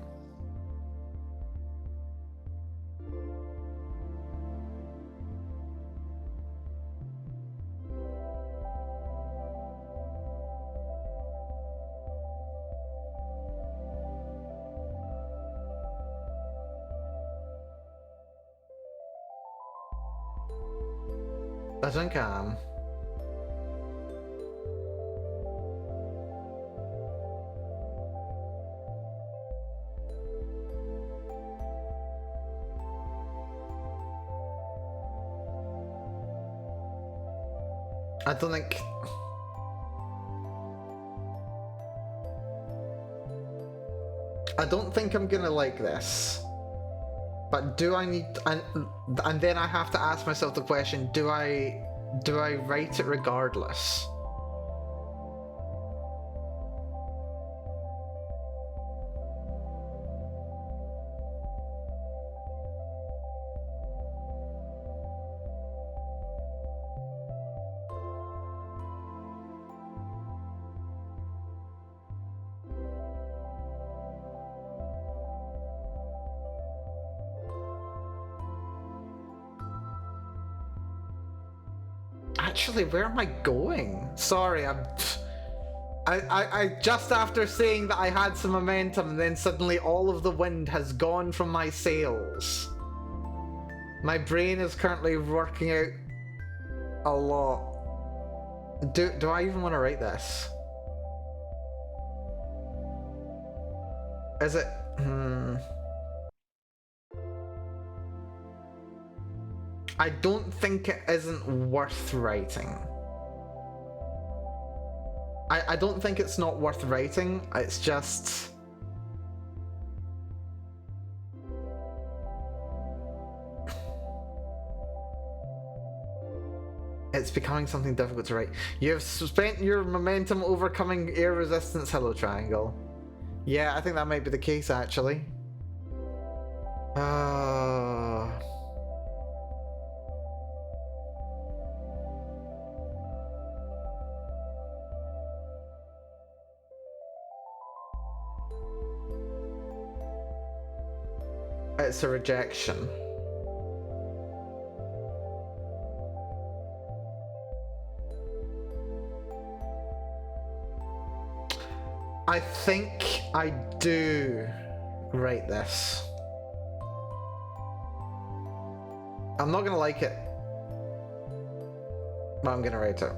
I think I am. I don't think I'm gonna like this. But do I need and then I have to ask myself the question, do I write it regardless? Actually, where am I going? Sorry, I just after saying that I had some momentum, and then suddenly all of the wind has gone from my sails. My brain is currently working out a lot. Do I even want to write this? Is it? I don't think it isn't worth writing. I don't think it's not worth writing, it's just... It's becoming something difficult to write. You have spent your momentum overcoming air resistance. Hello, triangle. Yeah, I think that might be the case, actually. It's a rejection. I think I do write this. I'm not gonna like it, but I'm gonna write it.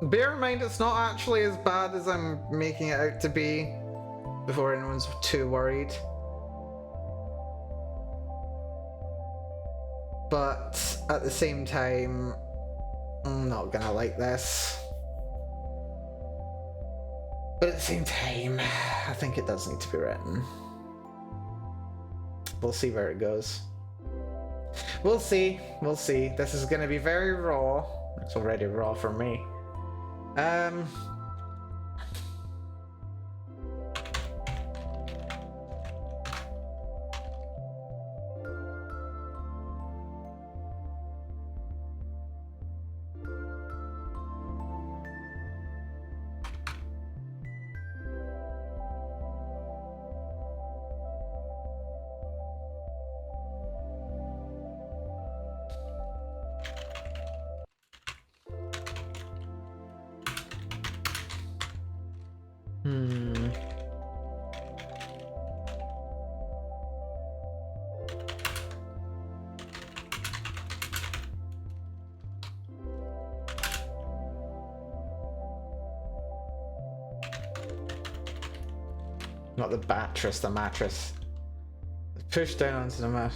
Bear in mind, it's not actually as bad as I'm making it out to be, before anyone's too worried. But at the same time, I'm not gonna like this. But at the same time, I think it does need to be written. We'll see where it goes. We'll see. We'll see. This is gonna be very raw. It's already raw for me. Not the mattress, the mattress. Push down onto the mat.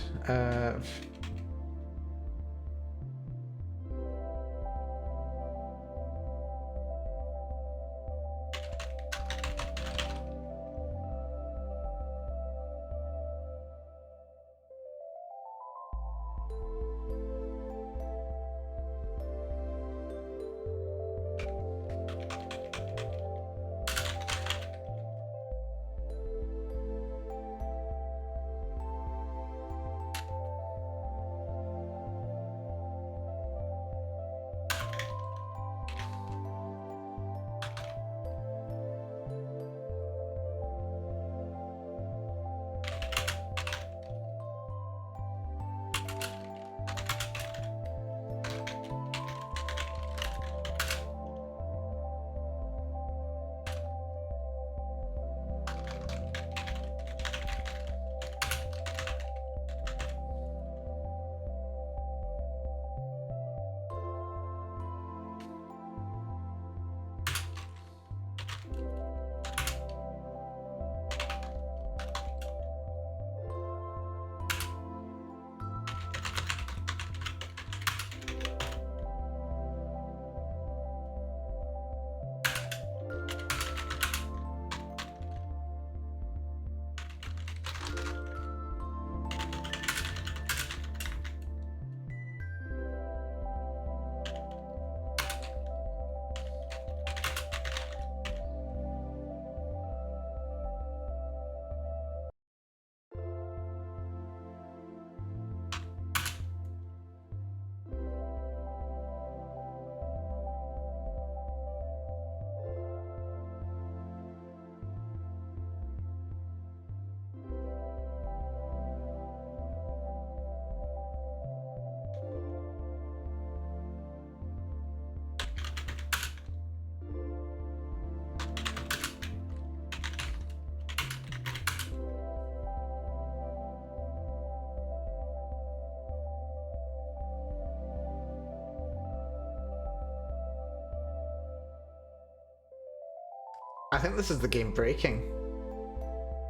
I think this is the game breaking.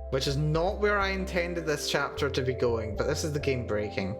which is not where I intended this chapter to be going, but this is the game breaking.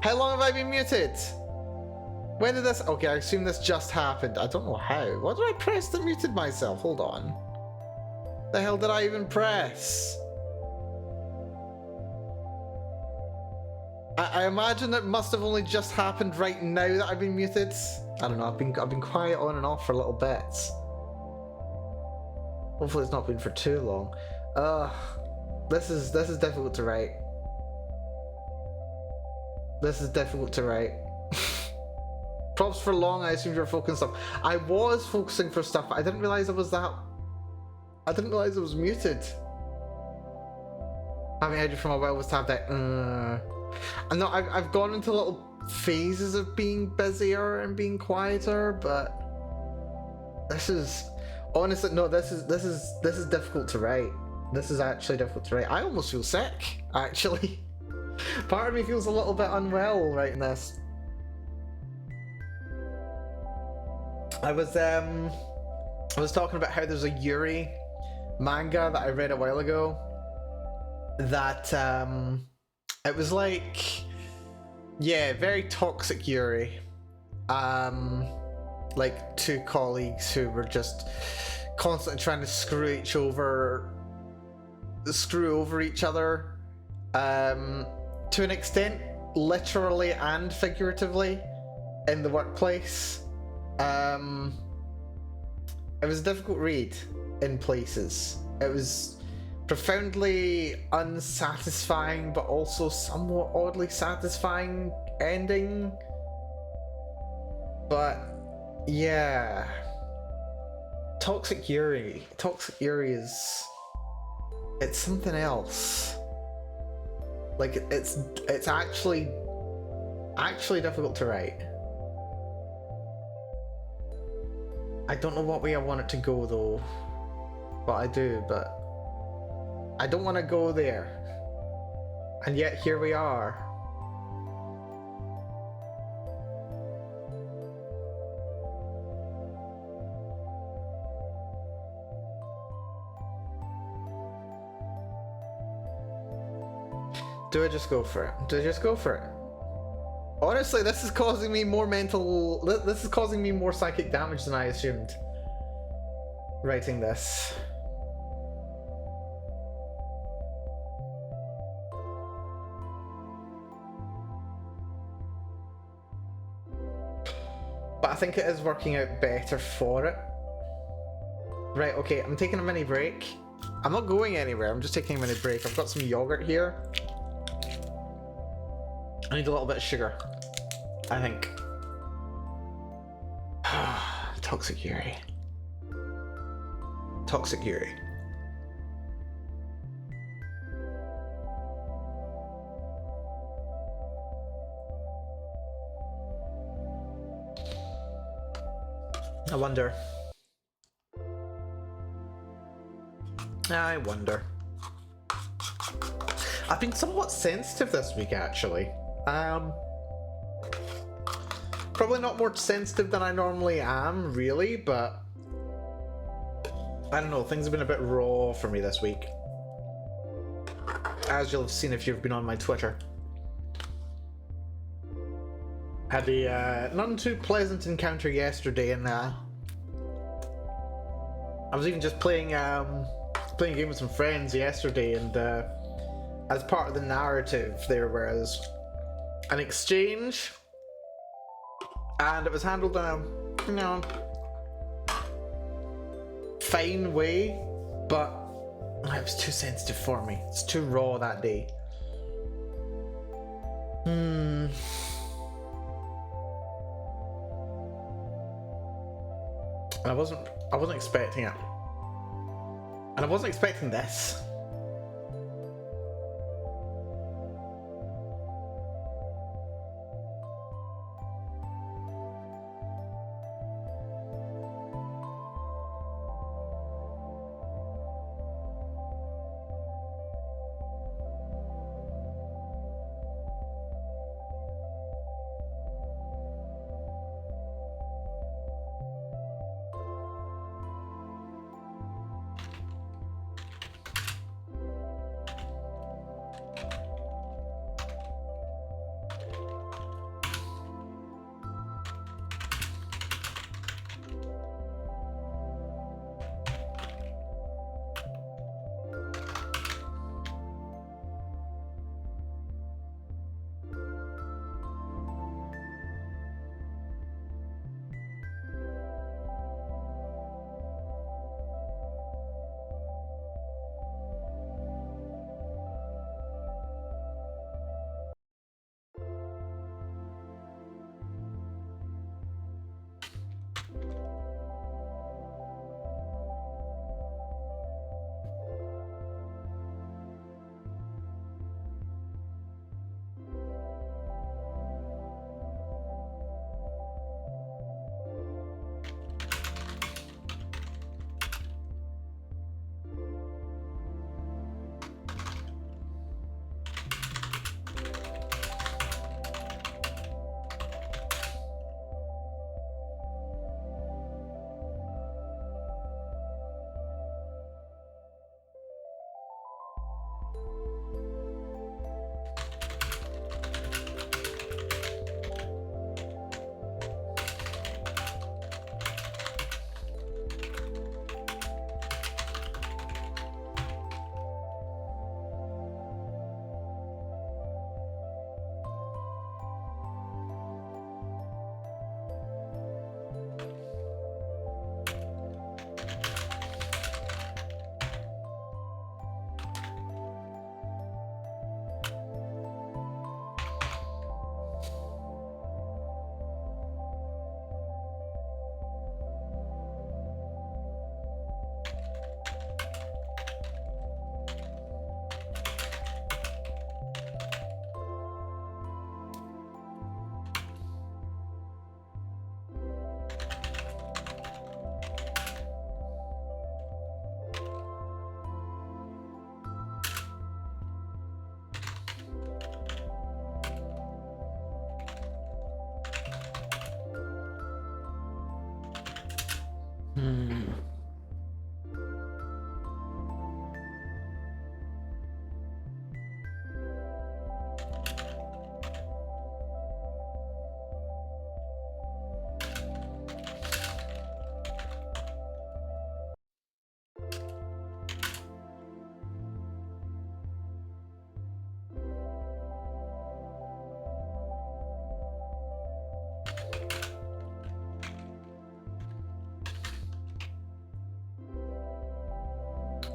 How long have I been muted? When did this... Okay, I assume this just happened. I don't know how. What did I press that muted myself? Hold on. The hell did I even press? I imagine it must have only just happened right now that I've been muted. I don't know, I've been quiet on and off for little bits. Hopefully it's not been for too long. This is difficult to write. This is difficult to write. Props for long, I assumed you were focusing stuff. I was focusing for stuff, but I didn't realise I was muted. Having heard you from a while was to have that I know I've gone into little phases of being busier and being quieter, but this is honestly no, this is difficult to write. This is actually difficult to write. I almost feel sick, actually. Part of me feels a little bit unwell writing this. I was talking about how there's a Yuri manga that I read a while ago that it was like, yeah, very toxic Yuri. Like two colleagues who were just constantly trying to screw over each other, to an extent, literally and figuratively, in the workplace. It was a difficult read in places. It was profoundly unsatisfying, but also somewhat oddly satisfying ending. But yeah, Toxic Yuri is, it's something else. Like it's actually difficult to write. I don't know what way I want it to go though. Well, I do, but I don't want to go there. And yet here we are. Do I just go for it? Do I just go for it? Honestly, this is causing me more this is causing me more psychic damage than I assumed. Writing this. But I think it is working out better for it. Right, okay, I'm taking a mini break. I'm not going anywhere, I'm just taking a mini break. I've got some yogurt here. I need a little bit of sugar, I think. Toxic Yuri. Toxic Yuri. I wonder. I've been somewhat sensitive this week, actually. Probably not more sensitive than I normally am, really, but I don't know, things have been a bit raw for me this week. As you'll have seen if you've been on my Twitter. Had a none too pleasant encounter yesterday, and I was even just playing a game with some friends yesterday, and as part of the narrative there was an exchange, and it was handled in a, you know, fine way, but it was too sensitive for me. It's too raw that day. And I wasn't expecting it. And I wasn't expecting this.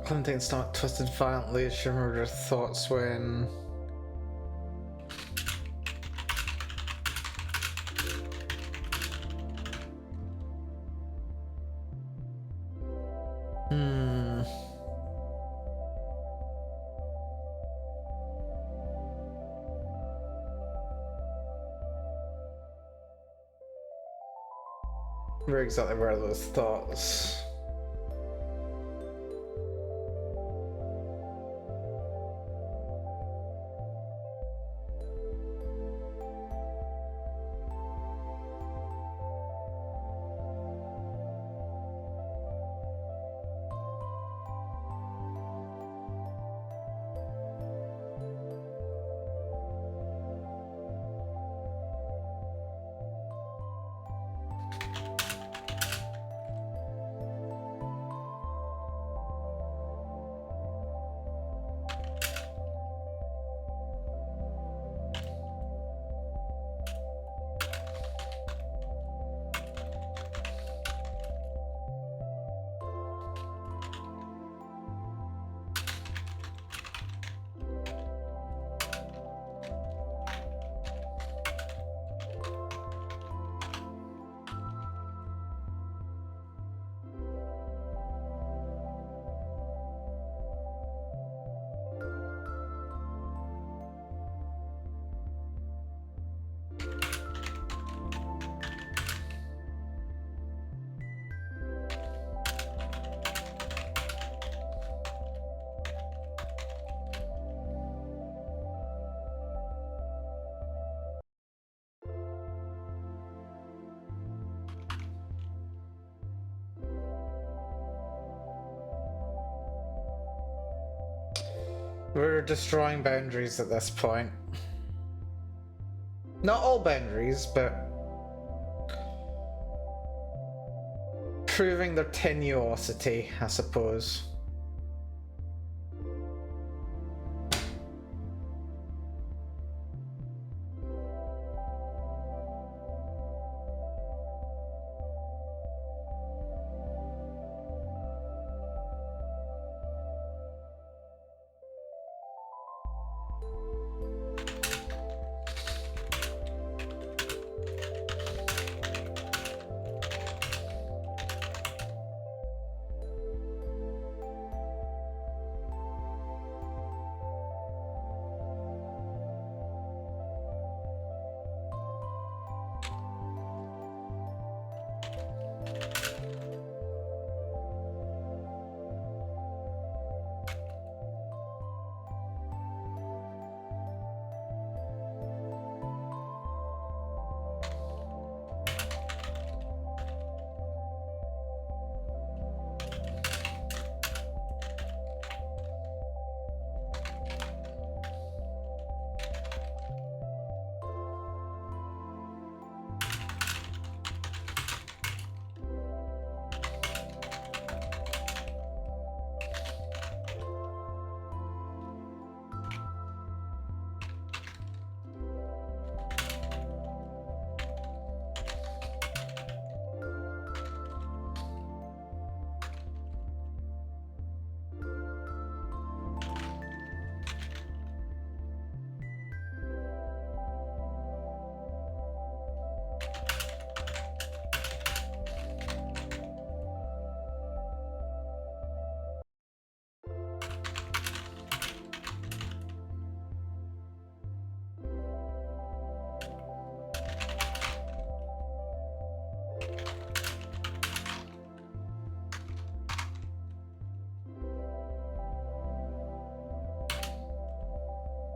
Clementine's stomach twisted violently as she remembered her thoughts when... Where exactly were those thoughts? We're destroying boundaries at this point. Not all boundaries, but proving their tenuosity, I suppose.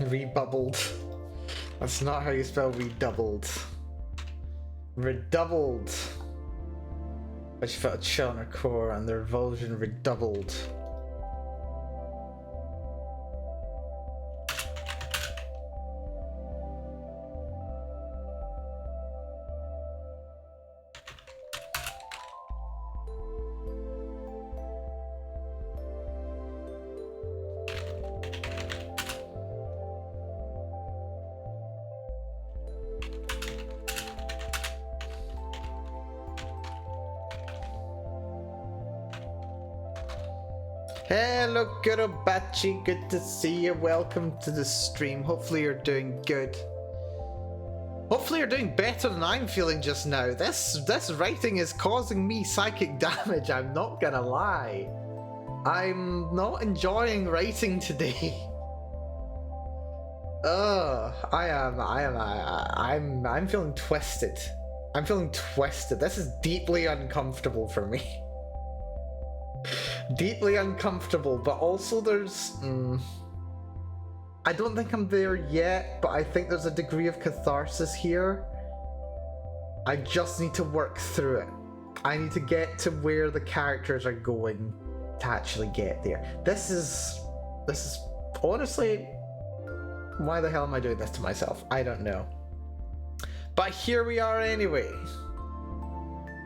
Rebubbled. That's not how you spell redoubled. Redoubled. But she felt a chill in her core and the revulsion redoubled. Hello, Kurobachi. Good to see you. Welcome to the stream. Hopefully you're doing good. Hopefully you're doing better than I'm feeling just now. This writing is causing me psychic damage, I'm not gonna lie. I'm not enjoying writing today. I'm feeling twisted. I'm feeling twisted. This is deeply uncomfortable for me. Deeply uncomfortable, but also there's... I don't think I'm there yet, but I think there's a degree of catharsis here. I just need to work through it. I need to get to where the characters are going to actually get there. This is honestly, why the hell am I doing this to myself? I don't know. But here we are anyway.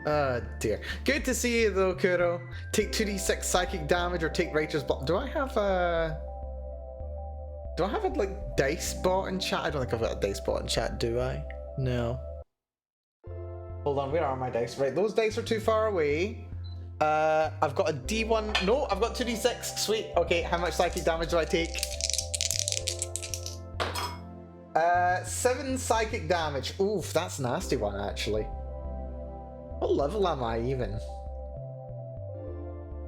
Oh dear. Good to see you though, Kuro. Take 2d6 psychic damage or take Writer's Block. Do I have a like dice bot in chat? I don't think I've got a dice bot in chat, do I? No. Hold on, where are my dice? Right, those dice are too far away. I've got a D1. No, I've got 2d6. Sweet. Okay, how much psychic damage do I take? 7 psychic damage. Oof, that's a nasty one actually. What level am I even? I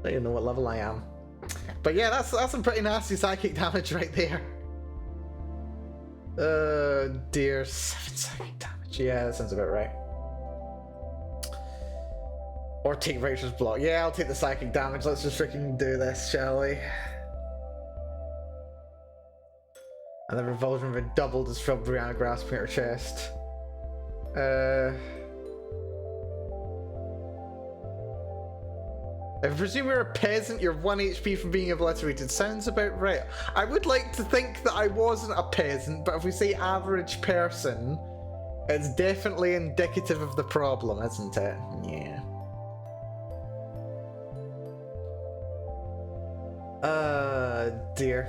don't even know what level I am. But yeah, that's some pretty nasty psychic damage right there. Dear, 7 psychic damage. Yeah, that sounds about right. Or take Writer's Block. Yeah, I'll take the psychic damage. Let's just freaking do this, shall we? And the revulsion redoubled as from Brianna grasping at her chest. I presume you're a peasant, you're 1 HP from being obliterated. Sounds about right. I would like to think that I wasn't a peasant, but if we say average person, it's definitely indicative of the problem, isn't it? Yeah. Dear.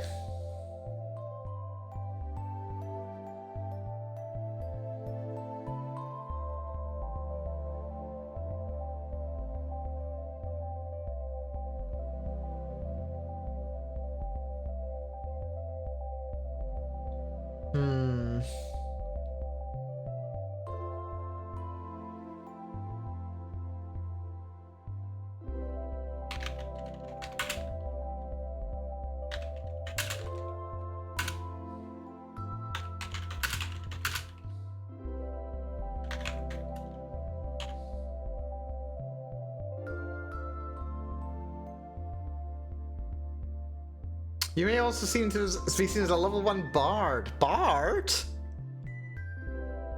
You may also seem to be seen as a level 1 bard. Bard?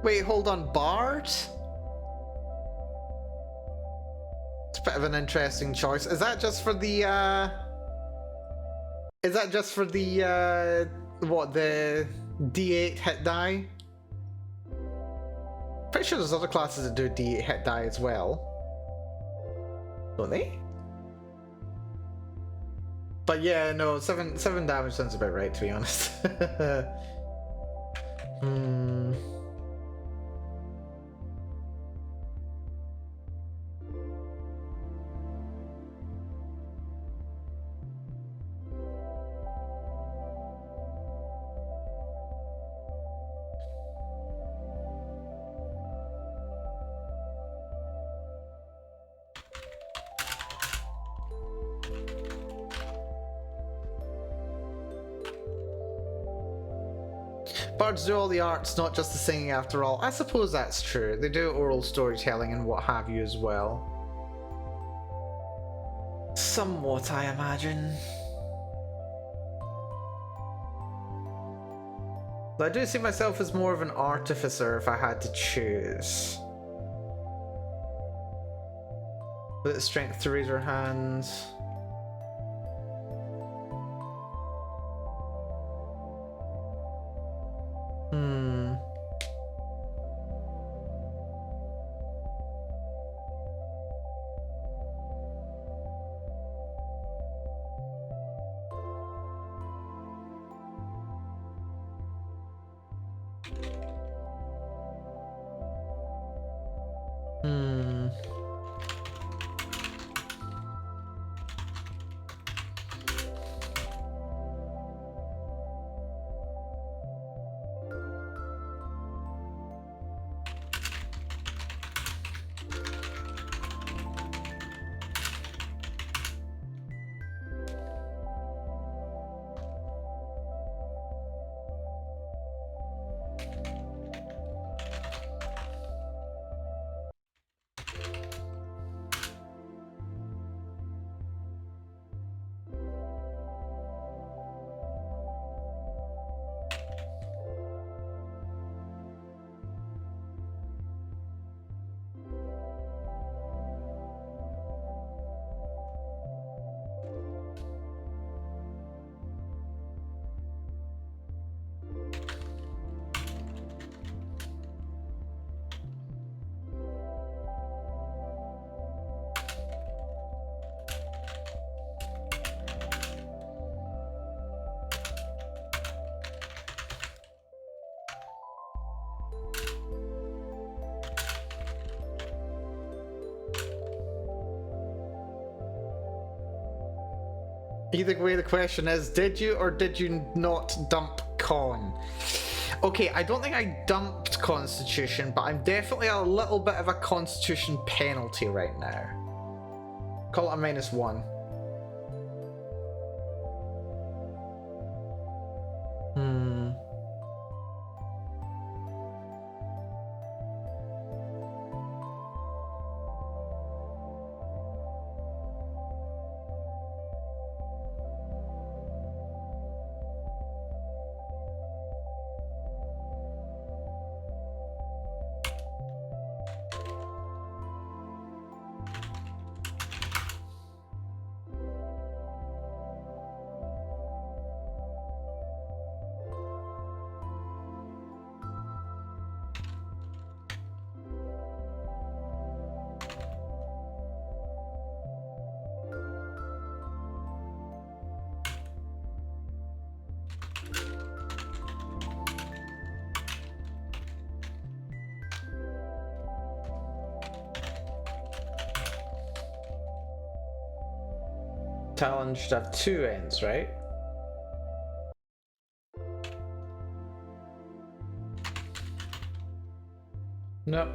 Wait, hold on, bard? It's a bit of an interesting choice. Is that just for the, Is that just for the, what, the D8 hit die? Pretty sure there's other classes that do D8 hit die as well. Don't they? But yeah, no, 7 damage sounds about right, to be honest. Bards do all the arts, not just the singing after all. I suppose that's true. They do oral storytelling and what have you as well. Somewhat, I imagine. I do see myself as more of an artificer if I had to choose. With its strength to raise her hands. Either way, the question is, did you or did you not dump Con? Okay, I don't think I dumped Constitution, but I'm definitely a little bit of a Constitution penalty right now. Call it a -1. Talon should have 2 ends, right? No.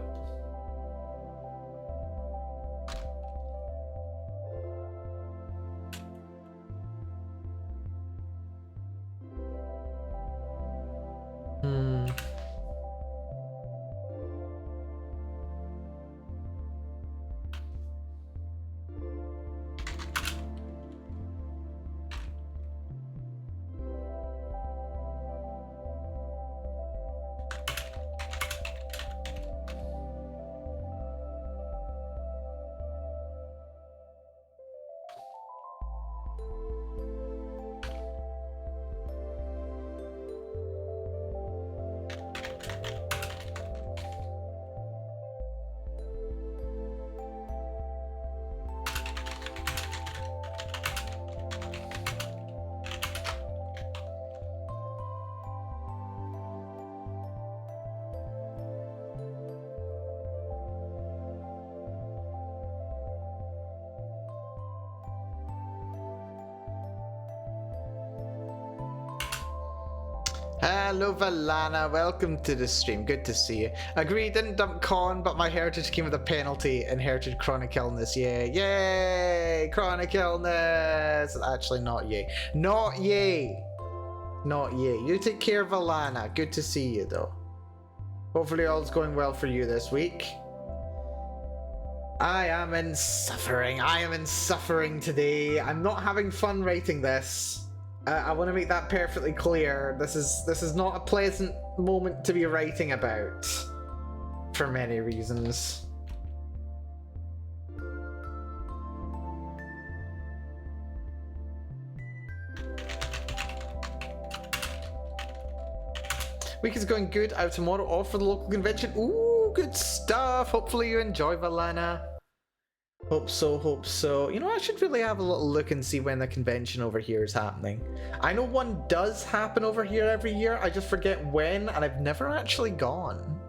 Hello Valana, welcome to the stream, good to see you. Agree, didn't dump Con, but my heritage came with a penalty, inherited chronic illness, yeah, yay, chronic illness, actually not yay, not yay, not yay. You take care Valana, good to see you though. Hopefully all's going well for you this week. I am in suffering today, I'm not having fun writing this. I want to make that perfectly clear. This is not a pleasant moment to be writing about, for many reasons. Week is going good. Out tomorrow, off for the local convention. Ooh, good stuff. Hopefully you enjoy, Valana. Hope so, hope so. You know, I should really have a little look and see when the convention over here is happening. I know one does happen over here every year. I just forget when, and I've never actually gone.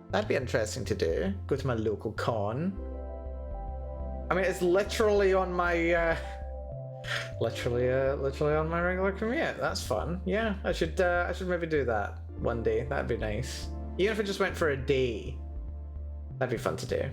That'd be interesting to do. Go to my local con. I mean, it's literally on my literally on my regular commute. That's fun. Yeah, I should maybe do that one day. That'd be nice. Even if I just went for a day, that'd be fun to do.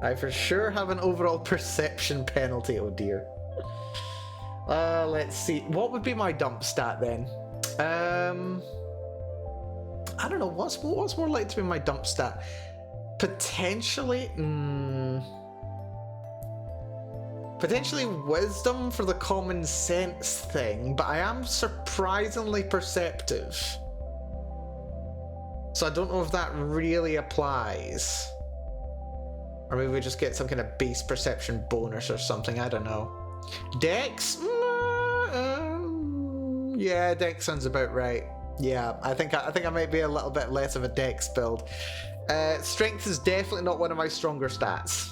I for sure have an overall perception penalty, oh dear. Let's see. What would be my dump stat then? I don't know, what's more likely to be my dump stat? Potentially, potentially wisdom for the common sense thing, but I am surprisingly perceptive. So I don't know if that really applies. Or maybe we just get some kind of base perception bonus or something, I don't know. Dex? Yeah, Dex sounds about right. Yeah, I think I might be a little bit less of a Dex build. Strength is definitely not one of my stronger stats,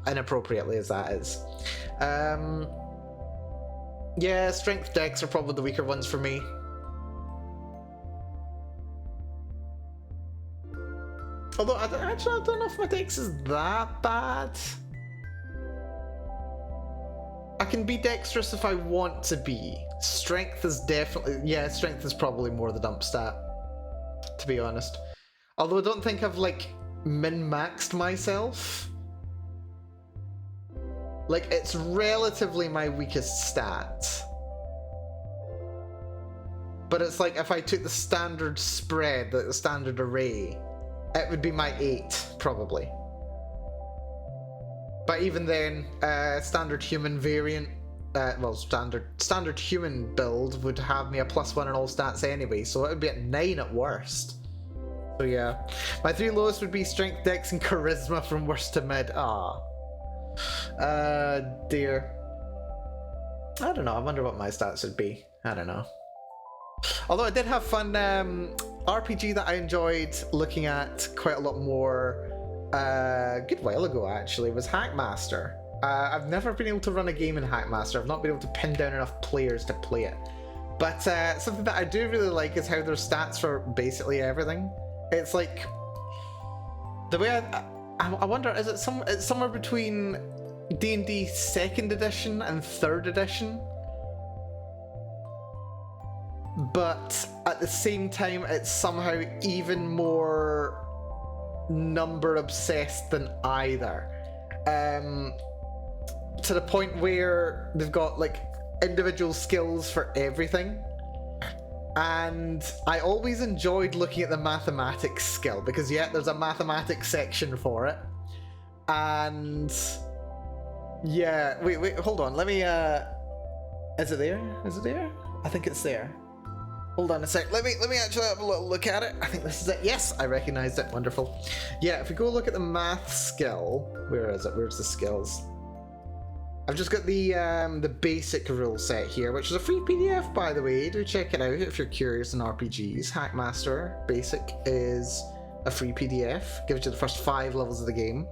inappropriately as that is. Yeah, Strength, Dex are probably the weaker ones for me. Although, I don't know if my Dex is that bad. I can be dexterous if I want to be. Strength is definitely... Yeah, Strength is probably more the dump stat, to be honest. Although I don't think I've, like, min-maxed myself. Like, it's relatively my weakest stat. But it's like, if I took the standard spread, the standard array... It would be my 8, probably. But even then, standard human variant, well, standard human build would have me a +1 in all stats anyway, so it would be at 9 at worst. So yeah, my 3 lowest would be strength, dex, and charisma from worst to mid. Ah, dear. I don't know. I wonder what my stats would be. I don't know. Although I did have fun. RPG that I enjoyed looking at quite a lot more a good while ago actually was Hackmaster. I've never been able to run a game in Hackmaster. I've not been able to pin down enough players to play it. But something that I do really like is how there's stats for basically everything. It's like the way I wonder, is it it's somewhere between D&D 2nd edition and 3rd edition? But at the same time, it's somehow even more number obsessed than either. To the point where they've got like individual skills for everything. And I always enjoyed looking at the mathematics skill because yeah, there's a mathematics section for it. And yeah, wait, hold on. Let me is it there? Is it there? I think it's there. Hold on a sec. Let me actually have a little look at it. I think this is it. Yes, I recognized it. Wonderful. Yeah, if we go look at the math skill, where is it? Where's the skills? I've just got the basic rule set here, which is a free PDF, by the way. Do check it out if you're curious in RPGs. Hackmaster Basic is a free PDF. Gives you the first 5 levels of the game.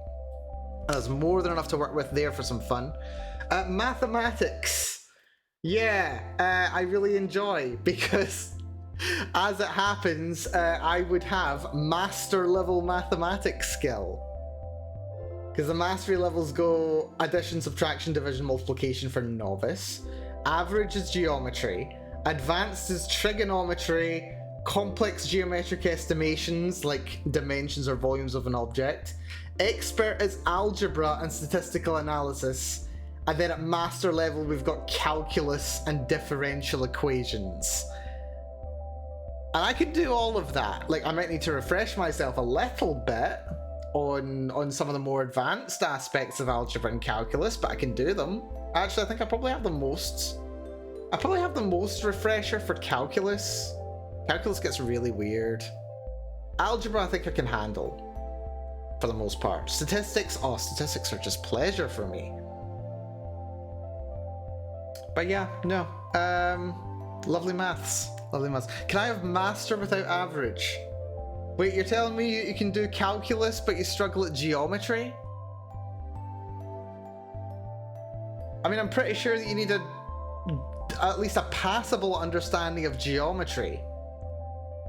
There's more than enough to work with there for some fun. Mathematics. Yeah, I really enjoy because as it happens, I would have master level mathematics skill. Because the mastery levels go addition, subtraction, division, multiplication for novice. Average is geometry. Advanced is trigonometry. complex geometric estimations like dimensions or volumes of an object. Expert is algebra and statistical analysis. And then at master level, we've got calculus and differential equations. And I could do all of that. Like, I might need to refresh myself a little bit on some of the more advanced aspects of algebra and calculus, but I can do them. Actually, I think I probably have the most... I probably have the most refresher for calculus. Calculus gets really weird. Algebra, I think I can handle. For the most part. Statistics, oh, statistics are just pleasure for me. But yeah, no. Lovely maths. Lovely maths. Can I have master without average? Wait, you're telling me you can do calculus, but you struggle at geometry? I mean, I'm pretty sure that you need at least a passable understanding of geometry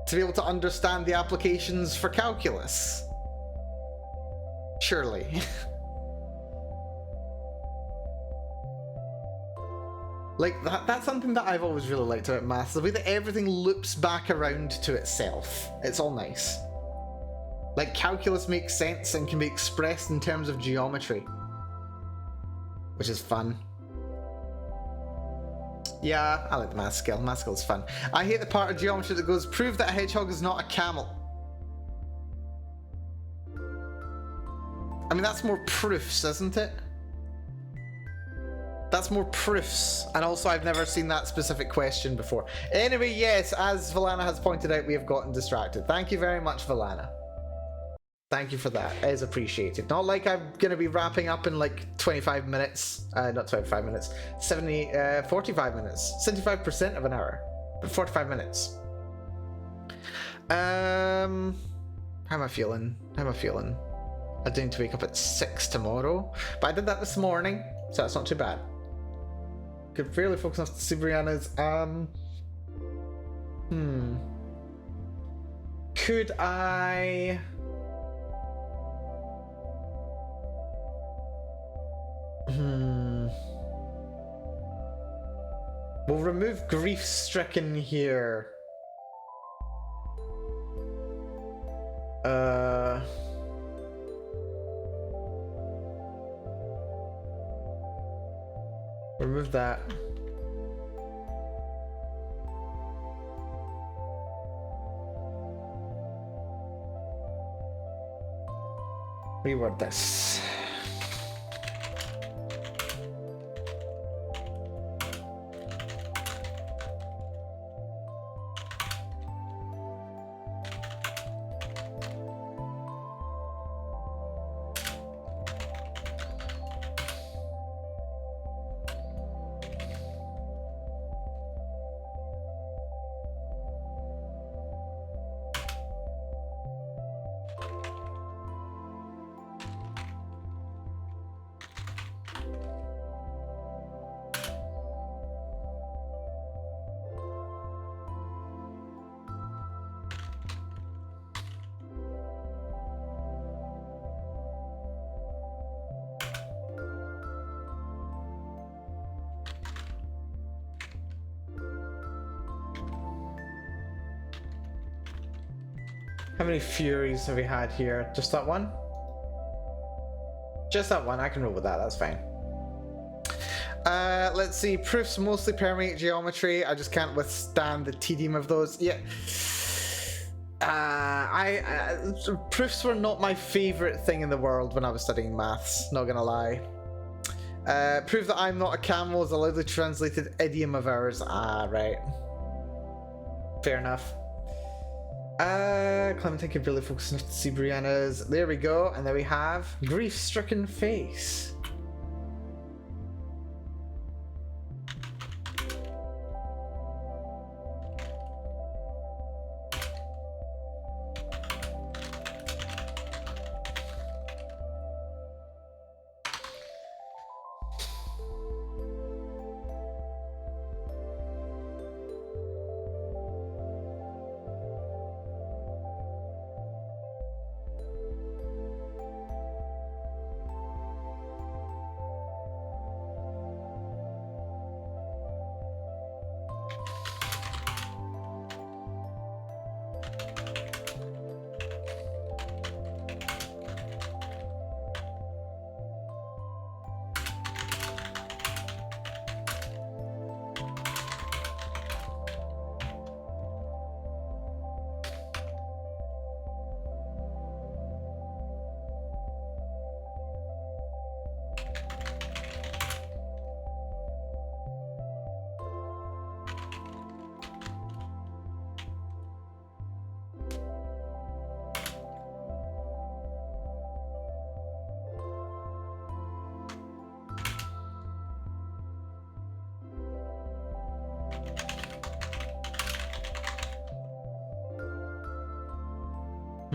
to be able to understand the applications for calculus. Surely. Like, that's something that I've always really liked about maths, the way that everything loops back around to itself. It's all nice. Like, calculus makes sense and can be expressed in terms of geometry. Which is fun. Yeah, I like the math skill. Math skill is fun. I hate the part of geometry that goes, prove that a hedgehog is not a camel. I mean, that's more proofs, isn't it? That's more proofs. And also, I've never seen that specific question before. Anyway, yes, as Valana has pointed out, we have gotten distracted. Thank you very much, Valana. Thank you for that. It is appreciated. Not like I'm going to be wrapping up in like 25 minutes. Not 25 minutes. 45 minutes. 75% of an hour. But 45 minutes. How am I feeling? How am I feeling? I do need to wake up at 6 tomorrow. But I did that this morning, so that's not too bad. Could fairly focus on see Brianna's. Could I... We'll remove grief-stricken here. Remove that. Reword this. How many Furies have we had here? Just that one? Just that one. I can roll with that. That's fine. Let's see. Proofs mostly permeate geometry. I just can't withstand the tedium of those. Yeah. Proofs were not my favorite thing in the world when I was studying maths. Not gonna lie. Prove that I'm not a camel is a loudly translated idiom of ours. Ah, right. Fair enough. Clementine could really focus on see Brianna's. There we go, and there we have grief-stricken face.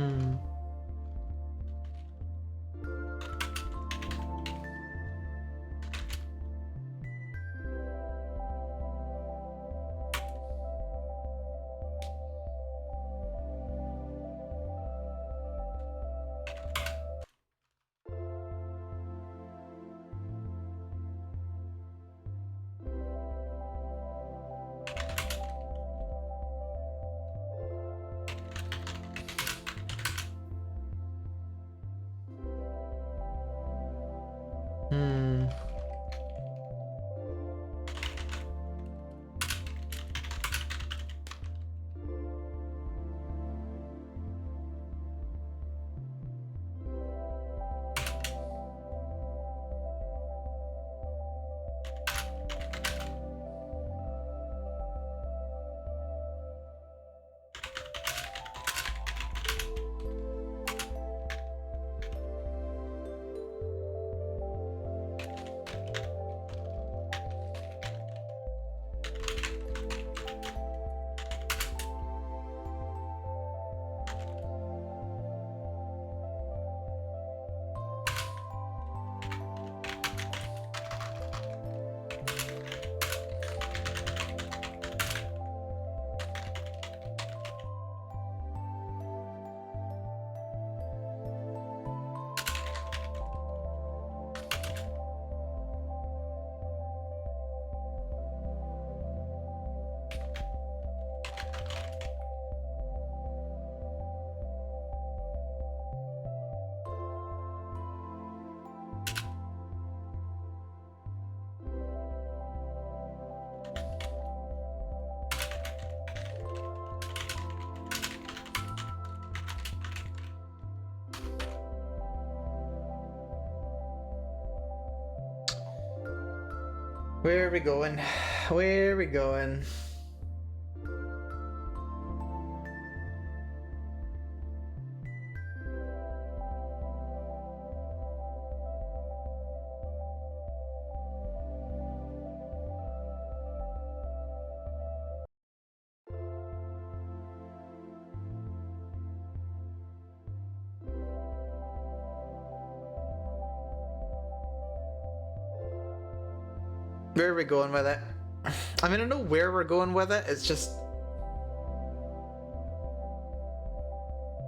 Hmm. Hmm. Where are we going? Where are we going? Where are we going with it? I mean, I know where we're going with it, it's just...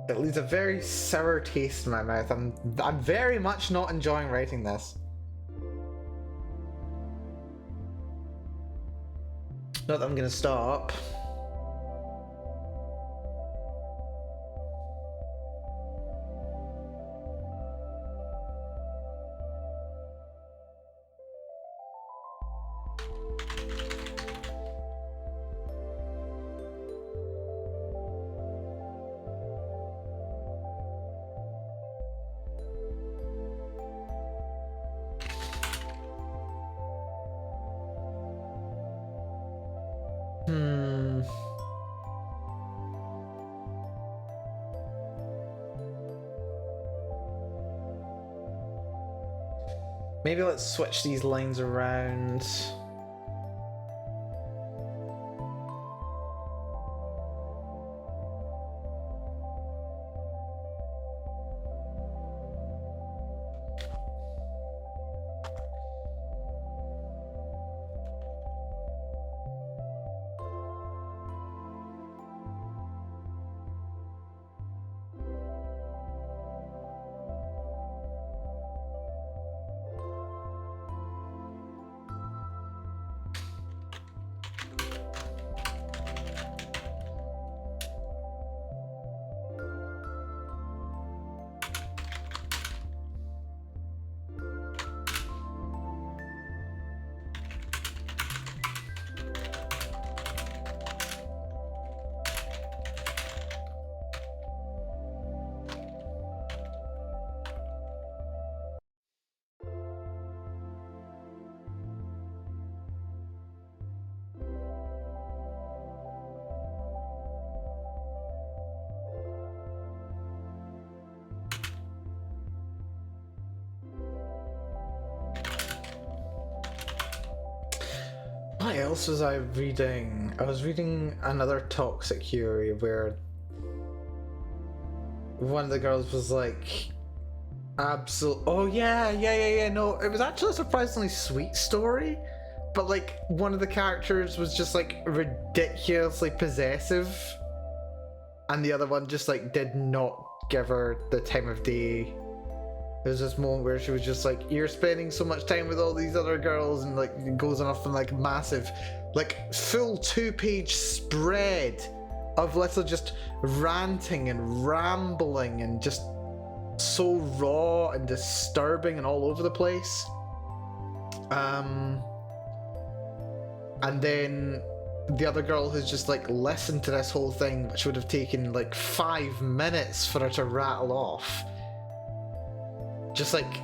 It leaves a very sour taste in my mouth. I'm very much not enjoying writing this. Not that I'm gonna stop. Maybe let's switch these lines around. What else was I reading? I was reading another toxic Yuri where one of the girls was like, absolute. Oh yeah. No, it was actually a surprisingly sweet story, but like one of the characters was just like ridiculously possessive, and the other one just like did not give her the time of day. There's this moment where she was just like, "You're spending so much time with all these other girls," and like it goes off on like massive, like full 2-page spread of literally just ranting and rambling and just so raw and disturbing and all over the place. And then the other girl who's just like listened to this whole thing, which would have taken like 5 minutes for her to rattle off, just like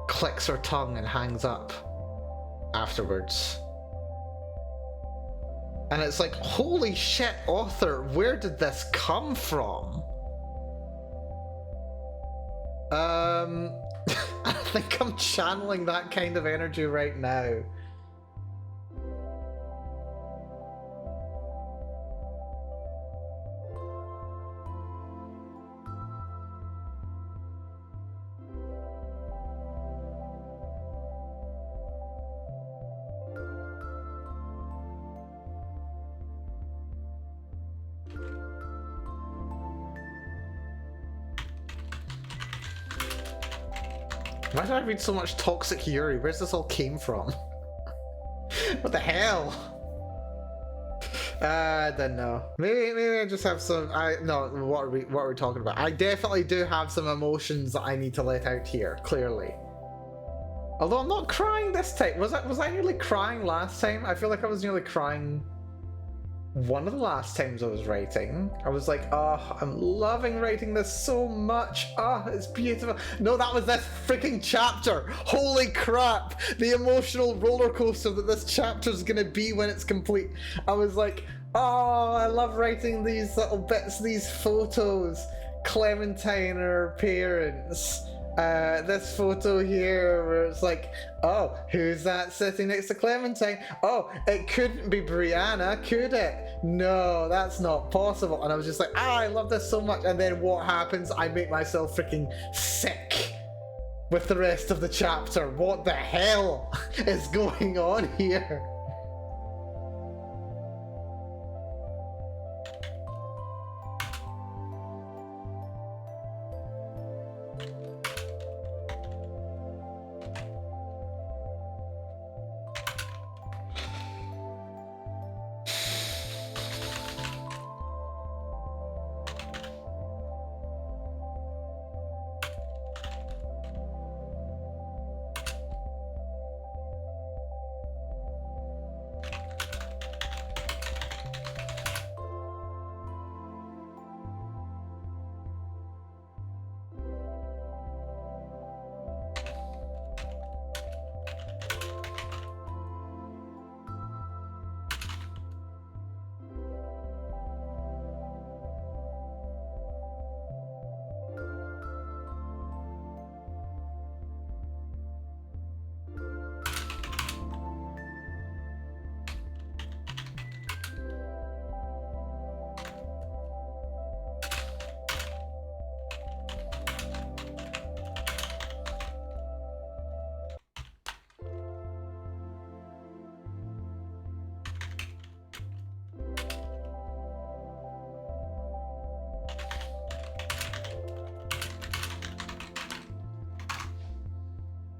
clicks her tongue and hangs up afterwards. And it's like, holy shit, author, where did this come from? I think I'm channeling that kind of energy right now. Why did I read so much toxic Yuri? Where's this all came from? What the hell? I don't know. Maybe I just have some. What are we talking about? I definitely do have some emotions that I need to let out here. Clearly. Although I'm not crying this time. Was I nearly crying last time? I feel like I was nearly crying one of the last times I was writing. I was like, oh, I'm loving writing this so much. Oh, it's beautiful. No, that was this freaking chapter. Holy crap. The emotional roller coaster that this chapter is going to be when it's complete. I was like, oh, I love writing these little bits, these photos. Clementine and her parents. This photo here where it's like, oh, who's that sitting next to Clementine? Oh, it couldn't be Brianna, could it? No, that's not possible. And I was just like, I love this so much. And then what happens? I make myself freaking sick with the rest of the chapter. What the hell is going on here?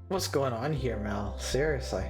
What's going on here, Mel? Seriously.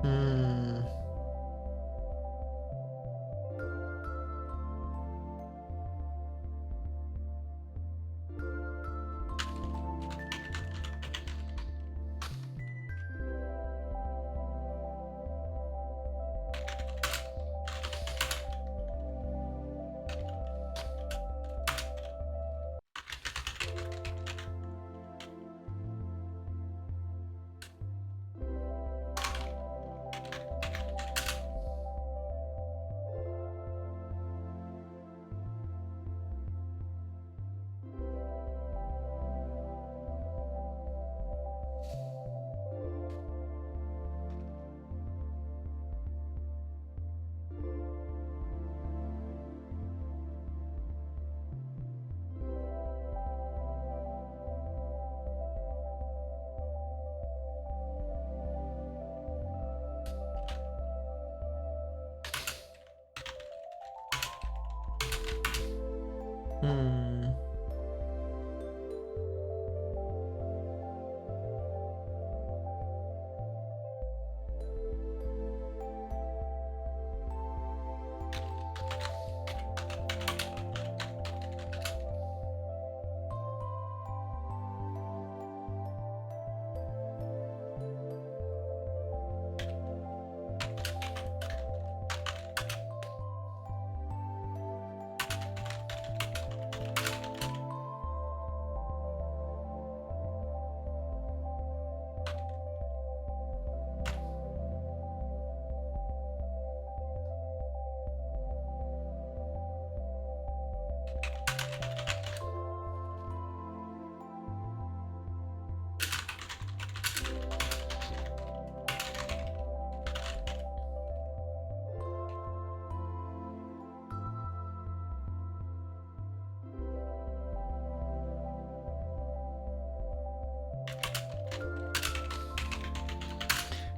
Hmm. Hmm.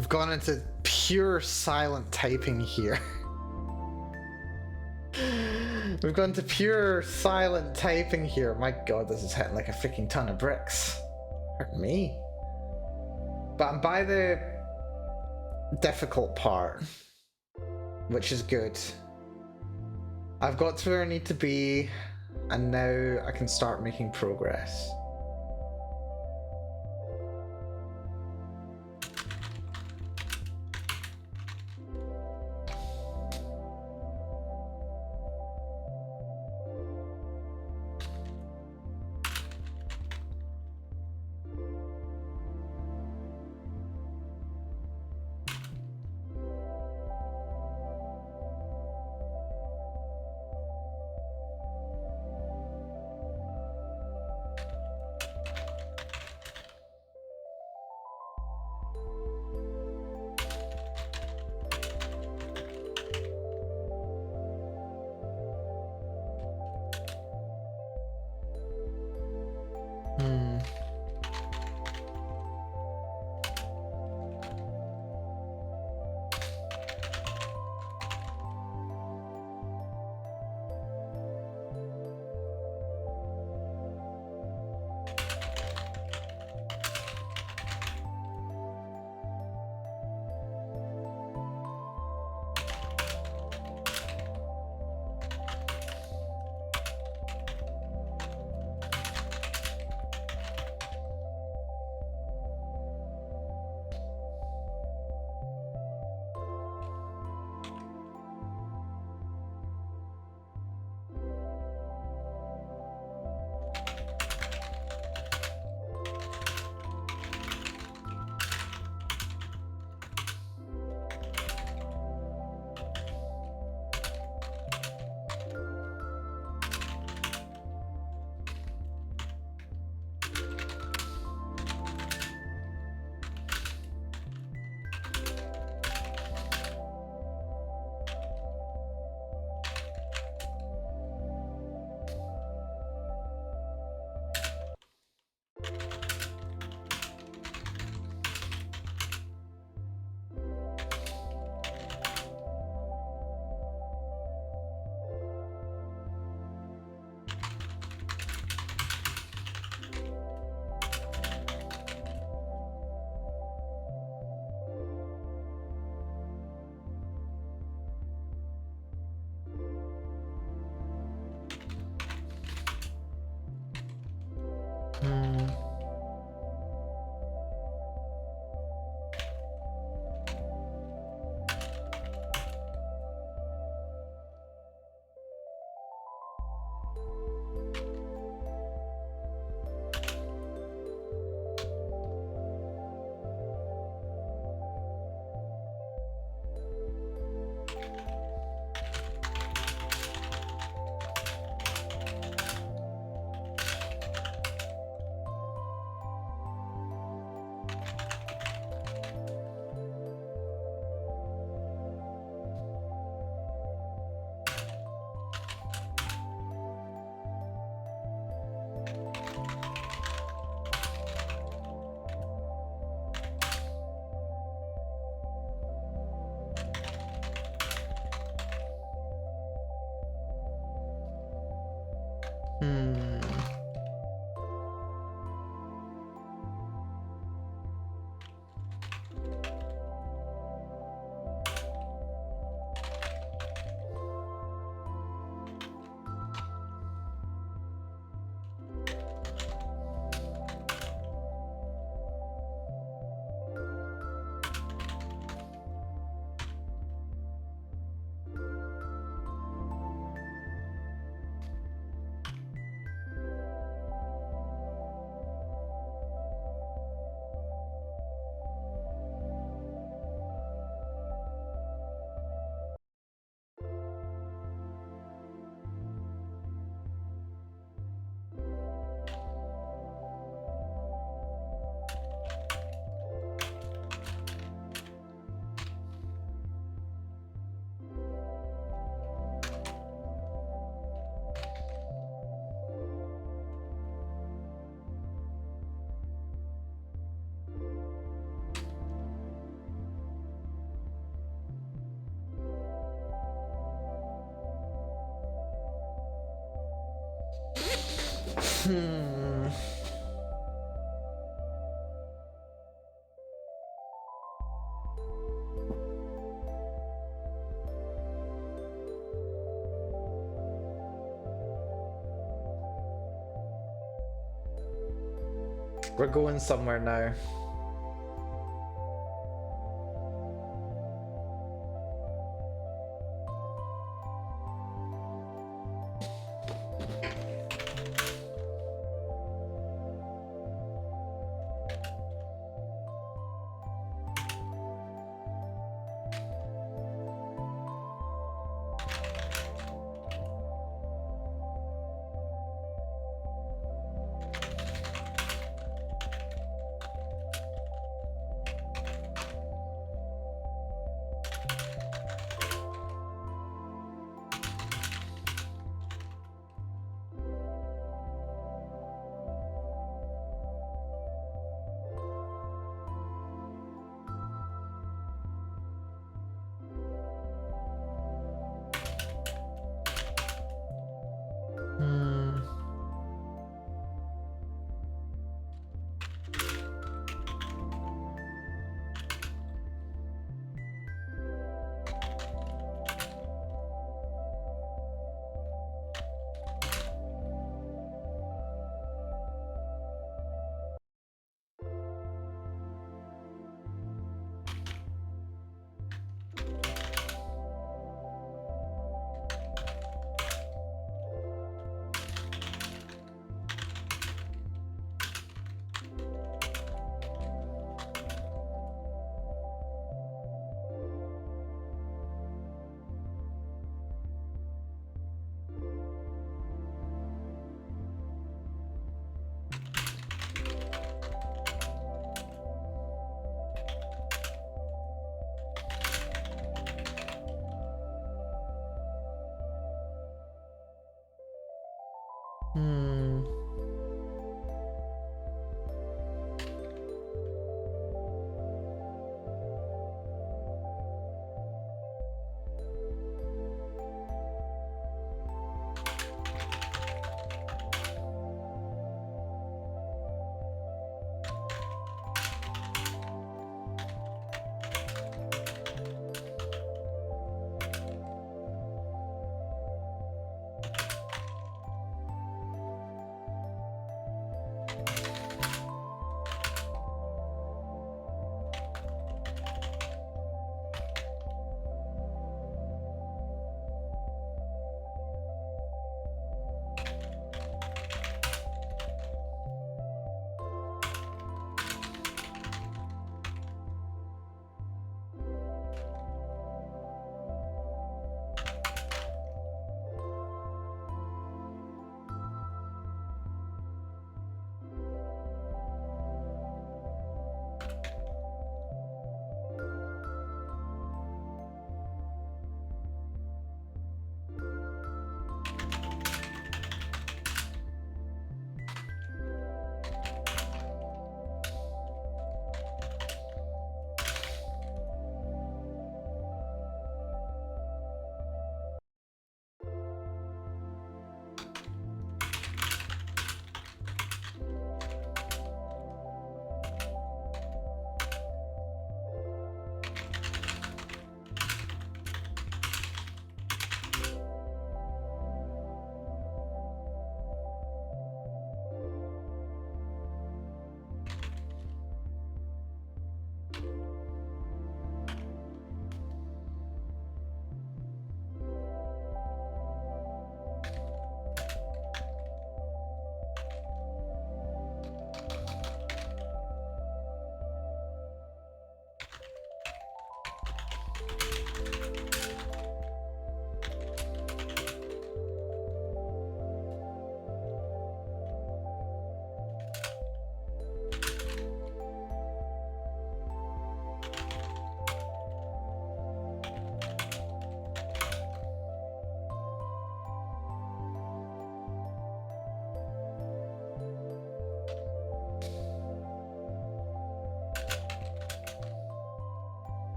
We've gone into pure silent typing here. We've gone to pure silent typing here. My god, this is hitting like a freaking ton of bricks. Hurt me. But I'm by the difficult part, which is good. I've got to where I need to be, and now I can start making progress. Hmm. We're going somewhere now. Hmm. Hmm.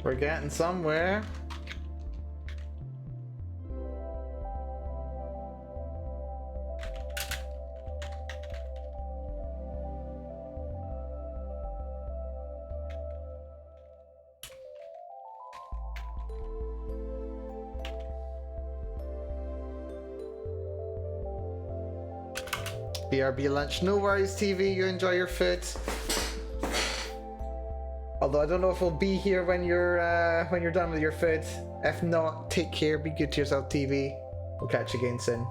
We're getting somewhere. BRB lunch. No worries, TV. You enjoy your food. Although I don't know if we'll be here when you're done with your food. If not, take care. Be good to yourself, TV. We'll catch you again soon.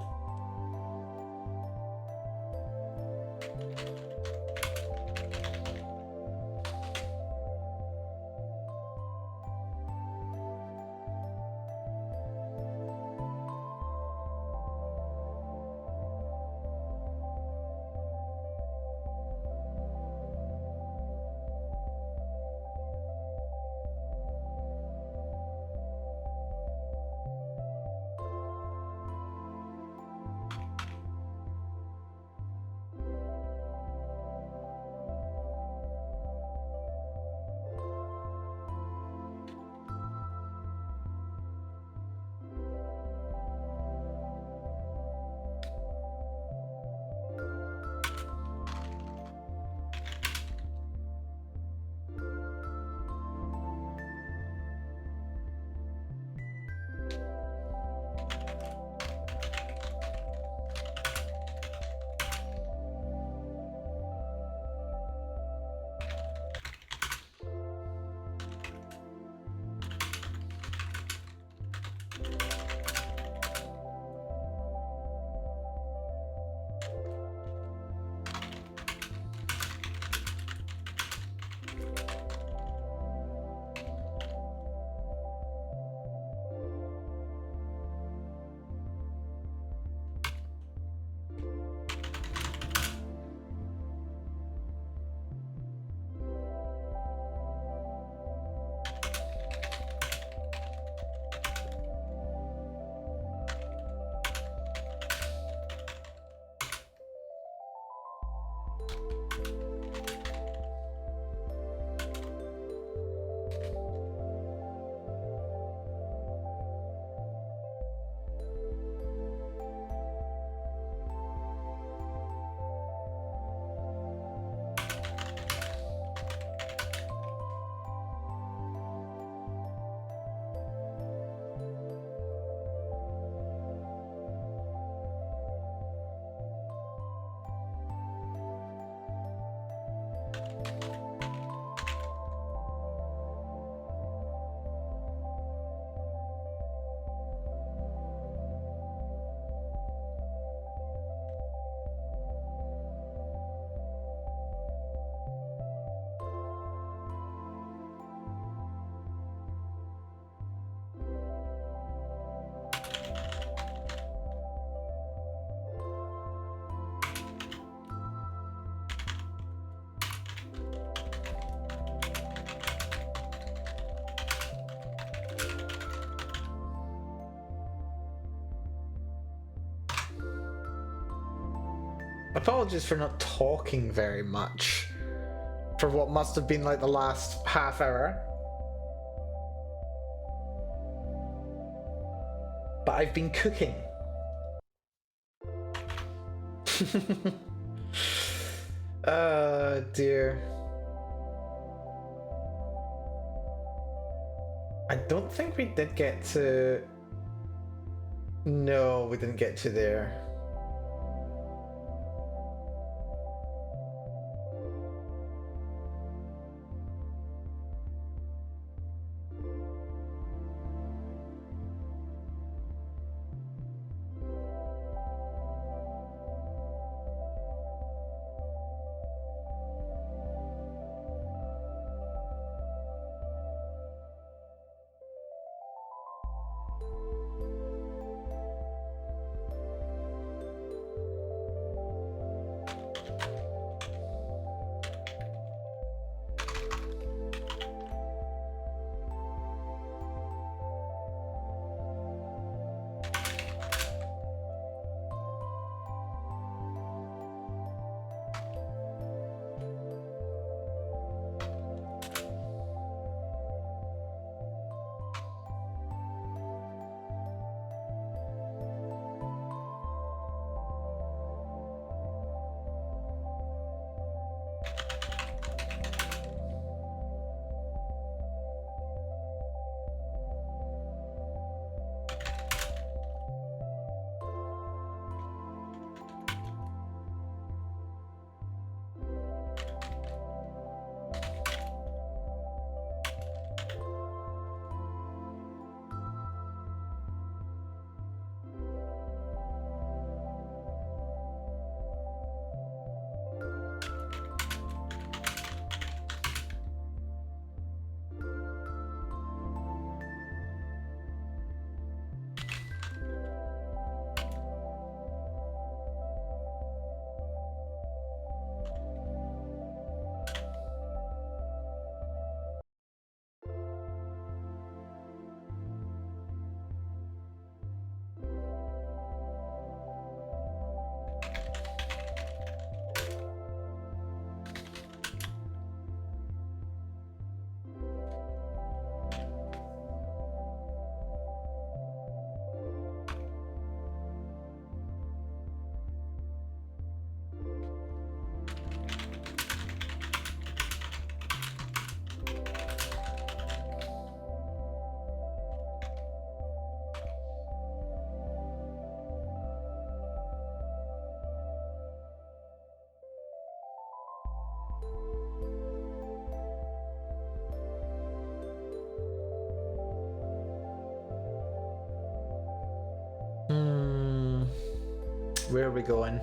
Apologies for not talking very much for what must have been like the last half hour. but I've been cooking. Oh dear. I don't think we did get to... No, we didn't get to there. Where are we going?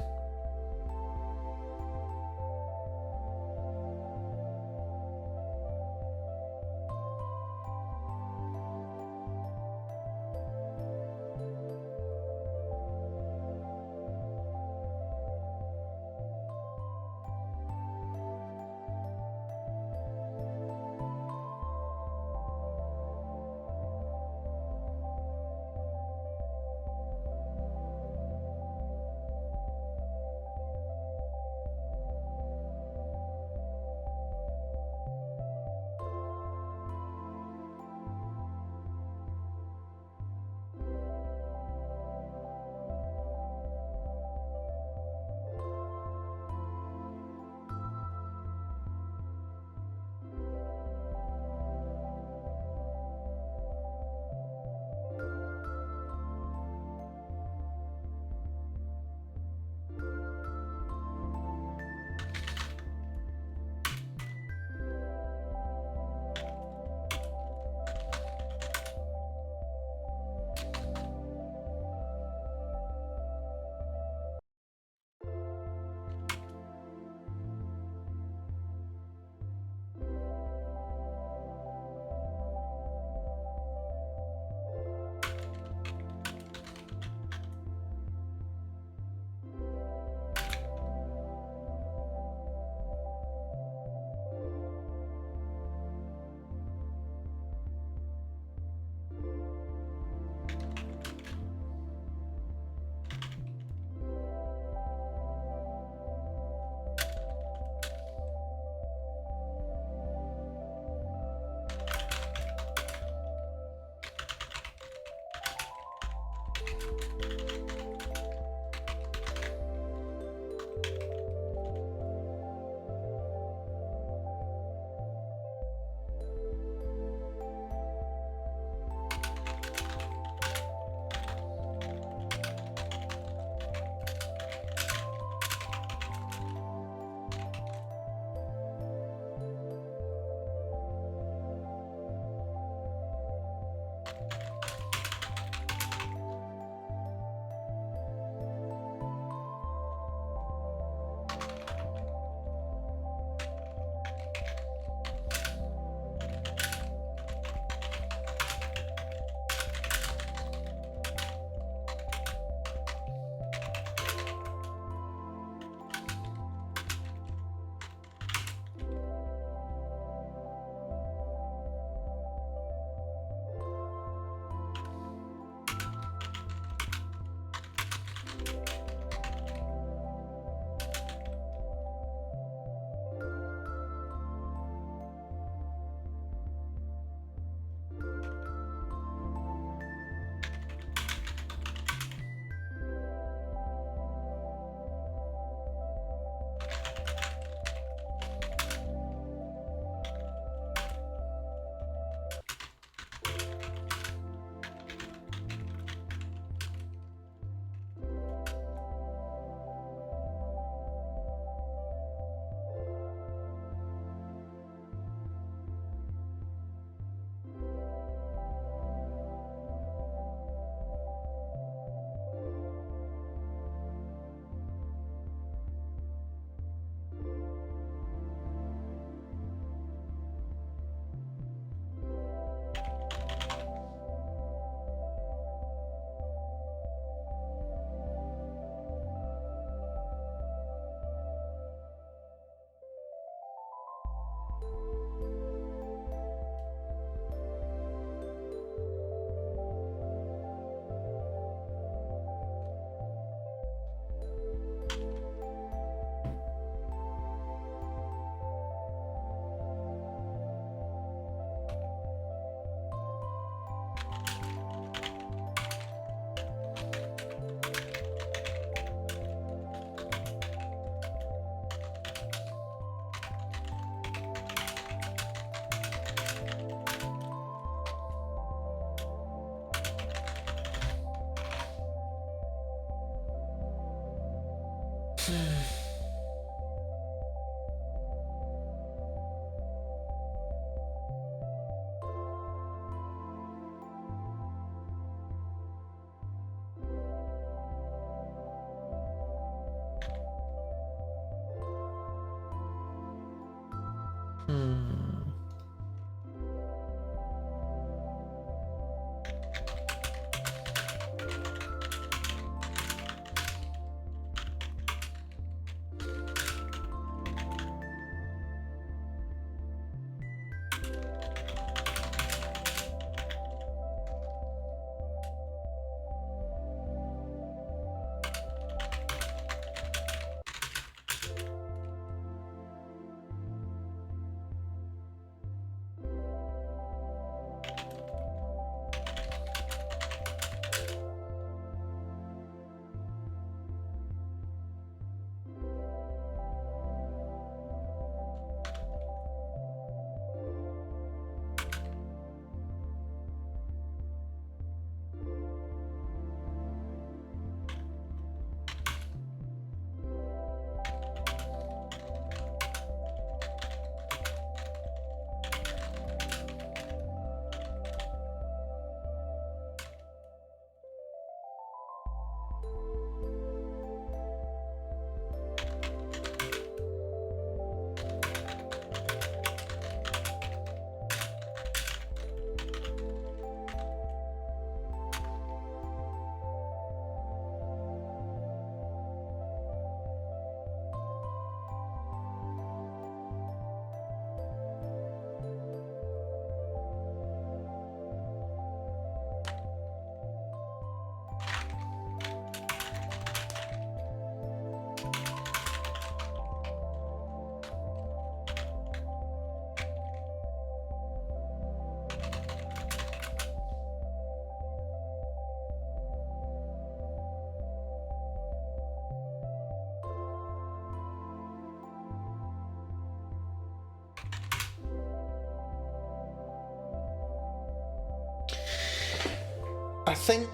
I think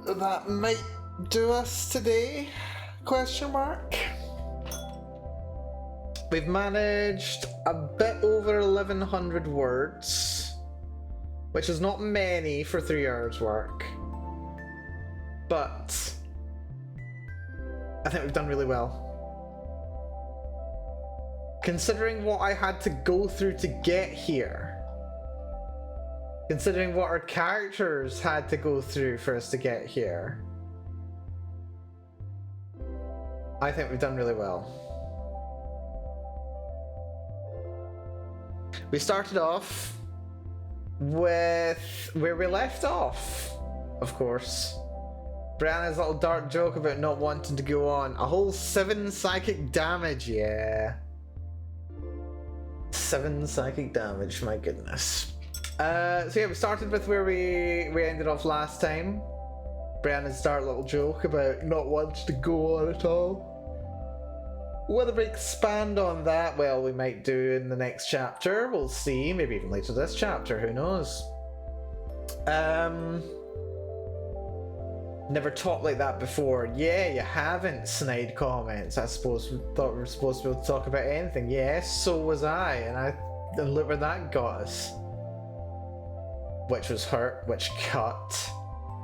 that might do us today, question mark. We've managed a bit over 1100 words. which is not many for 3 hours work, but I think we've done really well. Considering what I had to go through to get here, considering what our characters had to go through for us to get here, I think we've done really well. We started off with where we left off, of course. Brianna's little dark joke about not wanting to go on. A whole 7 psychic damage, yeah. 7 psychic damage, my goodness. So yeah, we started with where we ended off last time. Brianna's dark little joke about not wanting to go on at all. Whether we expand on that, well, we might do in the next chapter. We'll see. Maybe even later this chapter. Who knows? Never talked like that before. Yeah, you haven't. Snide comments. I suppose we thought we were supposed to be able to talk about anything. Yes, so was I. And look where that got us. Which was hurt. Which cut.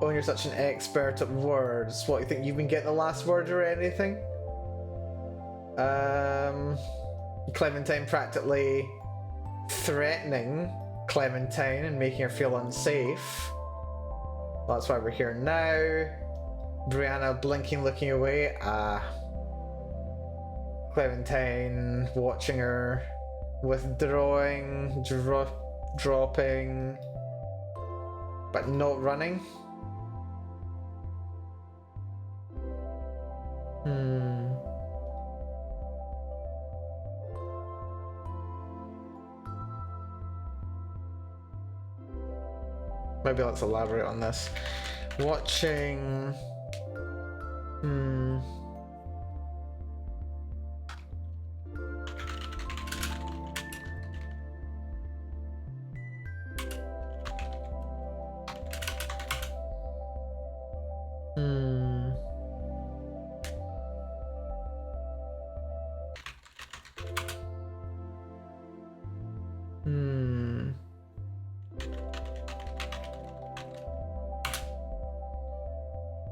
Oh, you're such an expert at words. What, you think you've been getting the last word or anything? Clementine practically threatening Clementine and making her feel unsafe. That's why we're here now. Brianna blinking, looking away. Clementine watching her withdrawing, dropping, but not running. Maybe let's elaborate on this. Watching...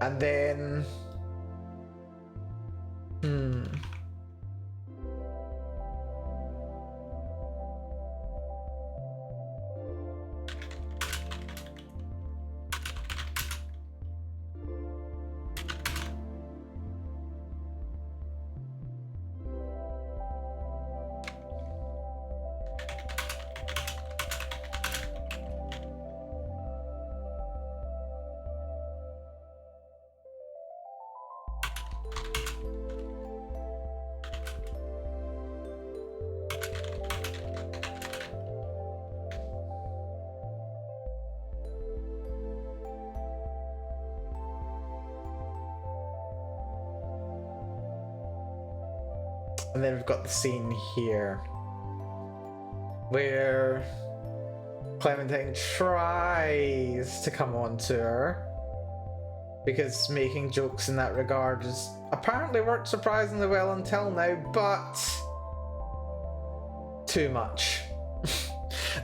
And then... And then we've got the scene here where Clementine tries to come on to her because making jokes in that regard has apparently worked surprisingly well until now, but too much.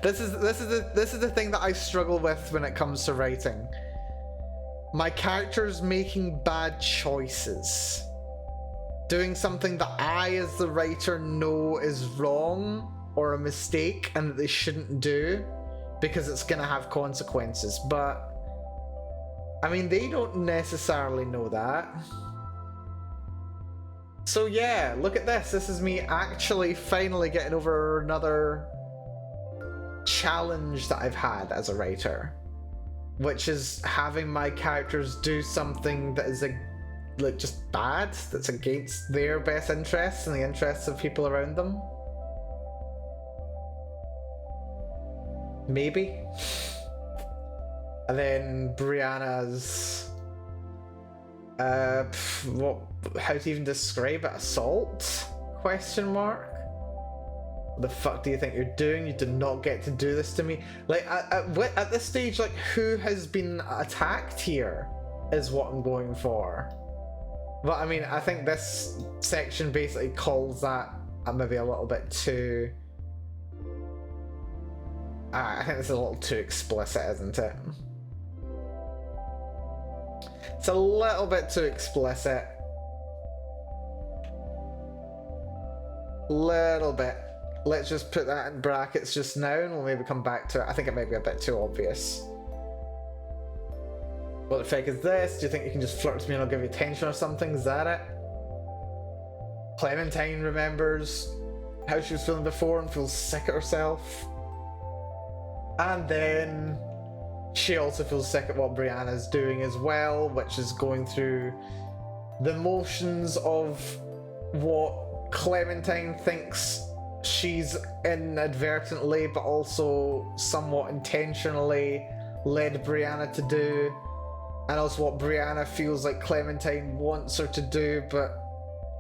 This is the thing that I struggle with when it comes to writing. My characters making bad choices. Doing something that I, as the writer, know is wrong or a mistake and that they shouldn't do because it's going to have consequences. But, I mean, they don't necessarily know that. So yeah, look at this. This is me actually finally getting over another challenge that I've had as a writer, which is having my characters do something that is like just bad, that's against their best interests and the interests of people around them. Maybe. And then Brianna's how to even describe it? Assault? Question mark? What the fuck do you think you're doing? You did not get to do this to me. Like at this stage, like, who has been attacked here is what I'm going for. But I mean, I think this section basically calls that maybe a little bit too I think it's a little too explicit, isn't it? It's a little bit too explicit. Little bit. Let's just put that in brackets just now and we'll maybe come back to it. I think it might be a bit too obvious. What the fuck is this? Do you think you can just flirt with me and I'll give you attention or something? Is that it? Clementine remembers how she was feeling before and feels sick at herself. And then she also feels sick at what Brianna's doing as well, which is going through the motions of what Clementine thinks she's inadvertently but also somewhat intentionally led Brianna to do, and also what Brianna feels like Clementine wants her to do but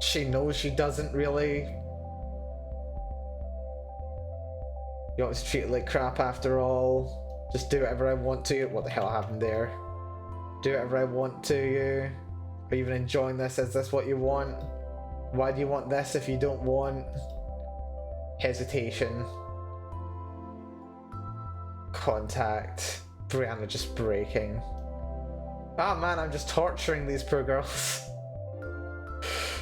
she knows she doesn't really. You want to treat it like crap after all. Just do whatever I want to you. What the hell happened there? Do whatever I want to you. Are you even enjoying this? Is this what you want? Why do you want this if you don't want? Hesitation. Contact. Brianna just breaking. Oh man, I'm just torturing these poor girls.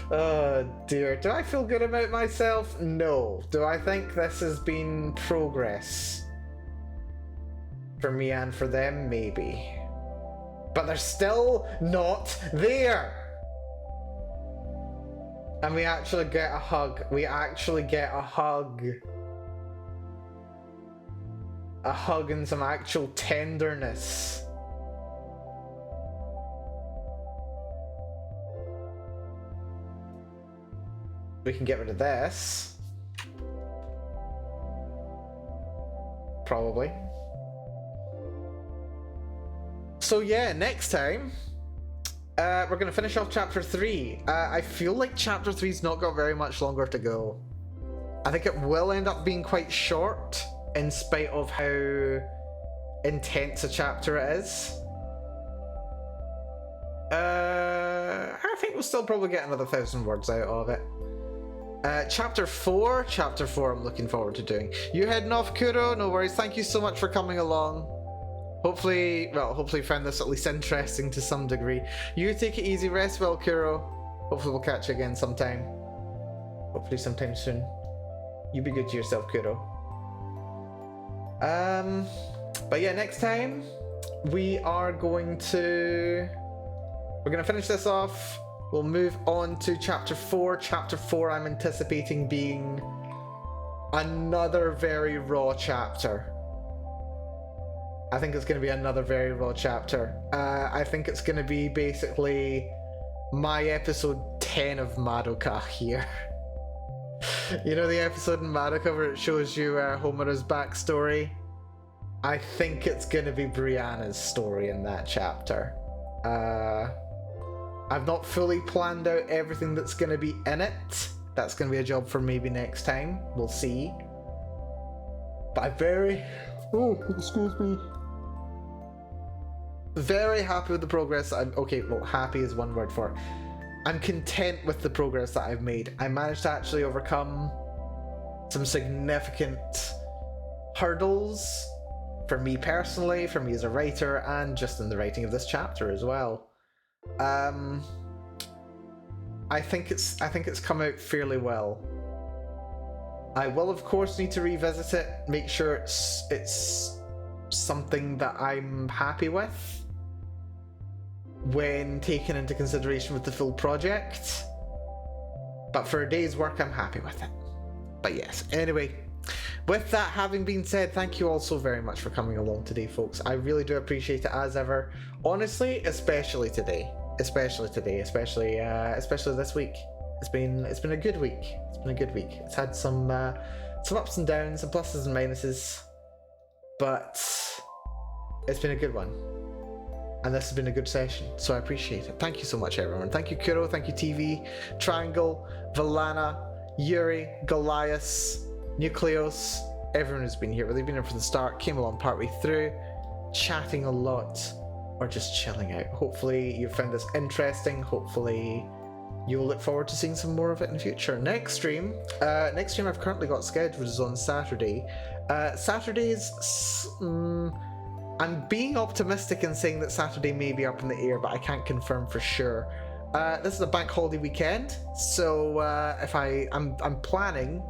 Oh dear. Do I feel good about myself? No. Do I think this has been progress? For me and for them, maybe. But they're still not there! And we actually get a hug. We actually get a hug. A hug and some actual tenderness. We can get rid of this. Probably. So yeah, next time we're going to finish off chapter 3. I feel like chapter 3's not got very much longer to go. I think it will end up being quite short in spite of how intense a chapter it is. I think we'll still probably get another 1,000 words out of it. Chapter 4 I'm looking forward to doing. You heading off, Kuro? No worries, thank you so much for coming along. Hopefully you found this at least interesting to some degree. You take it easy, rest well, Kuro. Hopefully we'll catch you again sometime. Hopefully sometime soon. You be good to yourself, Kuro. But yeah, next time we're going to finish this off. We'll move on to chapter 4. Chapter 4 I'm anticipating being another very raw chapter. I think it's going to be another very raw chapter. I think it's going to be basically my episode 10 of Madoka here. You know the episode in Madoka where it shows you Homura's backstory? I think it's going to be Brianna's story in that chapter. I've not fully planned out everything that's going to be in it. That's going to be a job for maybe next time. We'll see. But I'm very happy with the progress. Happy is one word for it. I'm content with the progress that I've made. I managed to actually overcome some significant hurdles for me personally, for me as a writer, and just in the writing of this chapter as well. I think it's come out fairly well. I will of course need to revisit it, make sure it's something that I'm happy with when taken into consideration with the full project. But for a day's work, I'm happy with it. But yes, anyway, with that having been said, thank you all so very much for coming along today, folks. I really do appreciate it as ever. Honestly, especially today. Especially this week. It's been a good week. It's been a good week. It's had some ups and downs, some pluses and minuses, but it's been a good one. And this has been a good session, so I appreciate it. Thank you so much, everyone. Thank you, Kuro. Thank you, TV, Triangle, Valana, Yuri, Goliath, Nucleus, everyone who's been here. Whether you've been here from the start, came along partway through, chatting a lot, or just chilling out. Hopefully you found this interesting. Hopefully you'll look forward to seeing some more of it in the future. Next stream I've currently got scheduled is on Saturday. Saturdays, I'm being optimistic in saying that Saturday may be up in the air, but I can't confirm for sure. This is a bank holiday weekend, so if I'm planning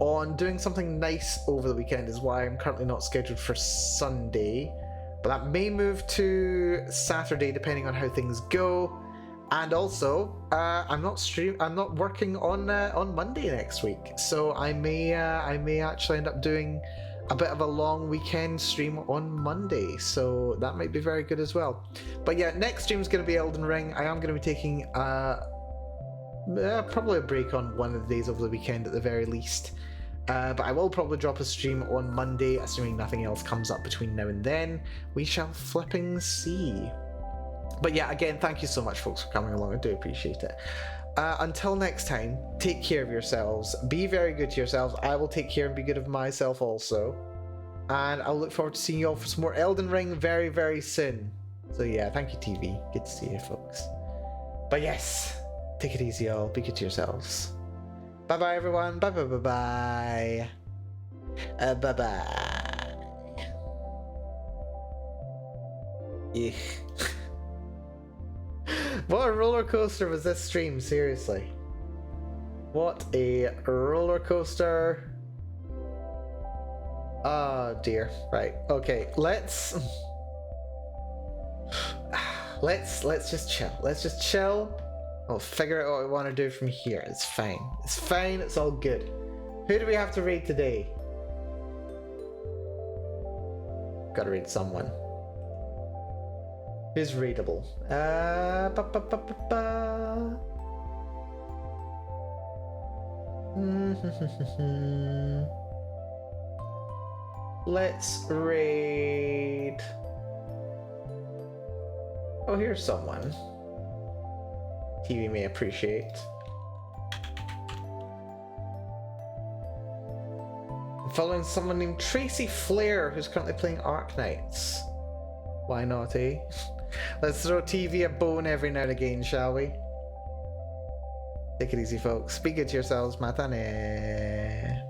on doing something nice over the weekend, is why I'm currently not scheduled for Sunday, but that may move to Saturday depending on how things go. And also, I'm not working on Monday next week, so I may actually end up doing a bit of a long weekend stream on Monday, so that might be very good as well. But yeah, next stream is going to be Elden Ring. I am going to be taking probably a break on one of the days over the weekend at the very least. But I will probably drop a stream on Monday, assuming nothing else comes up between now and then. We shall flipping see. But yeah, again, thank you so much, folks, for coming along. I do appreciate it. Until next time, take care of yourselves. Be very good to yourselves. I will take care and be good of myself also. And I'll look forward to seeing you all for some more Elden Ring very, very soon. So yeah, thank you, TV. Good to see you, folks. But yes, take it easy, all. Be good to yourselves. Bye-bye, everyone. Bye-bye-bye-bye. Bye-bye. Yeah. What a roller coaster was this stream, seriously. What a roller coaster. Oh dear. Right. Okay. Let's just chill. Let's just chill. I'll figure out what we want to do from here. It's fine. It's fine. It's all good. Who do we have to raid today? Gotta raid someone. Who's readable? Let's raid. Oh, here's someone. TV may appreciate. I'm following someone named Tracy Flair, who's currently playing Ark Knights. Why not, eh? Let's throw TV a bone every now and again, shall we? Take it easy, folks. Be good to yourselves. Matane.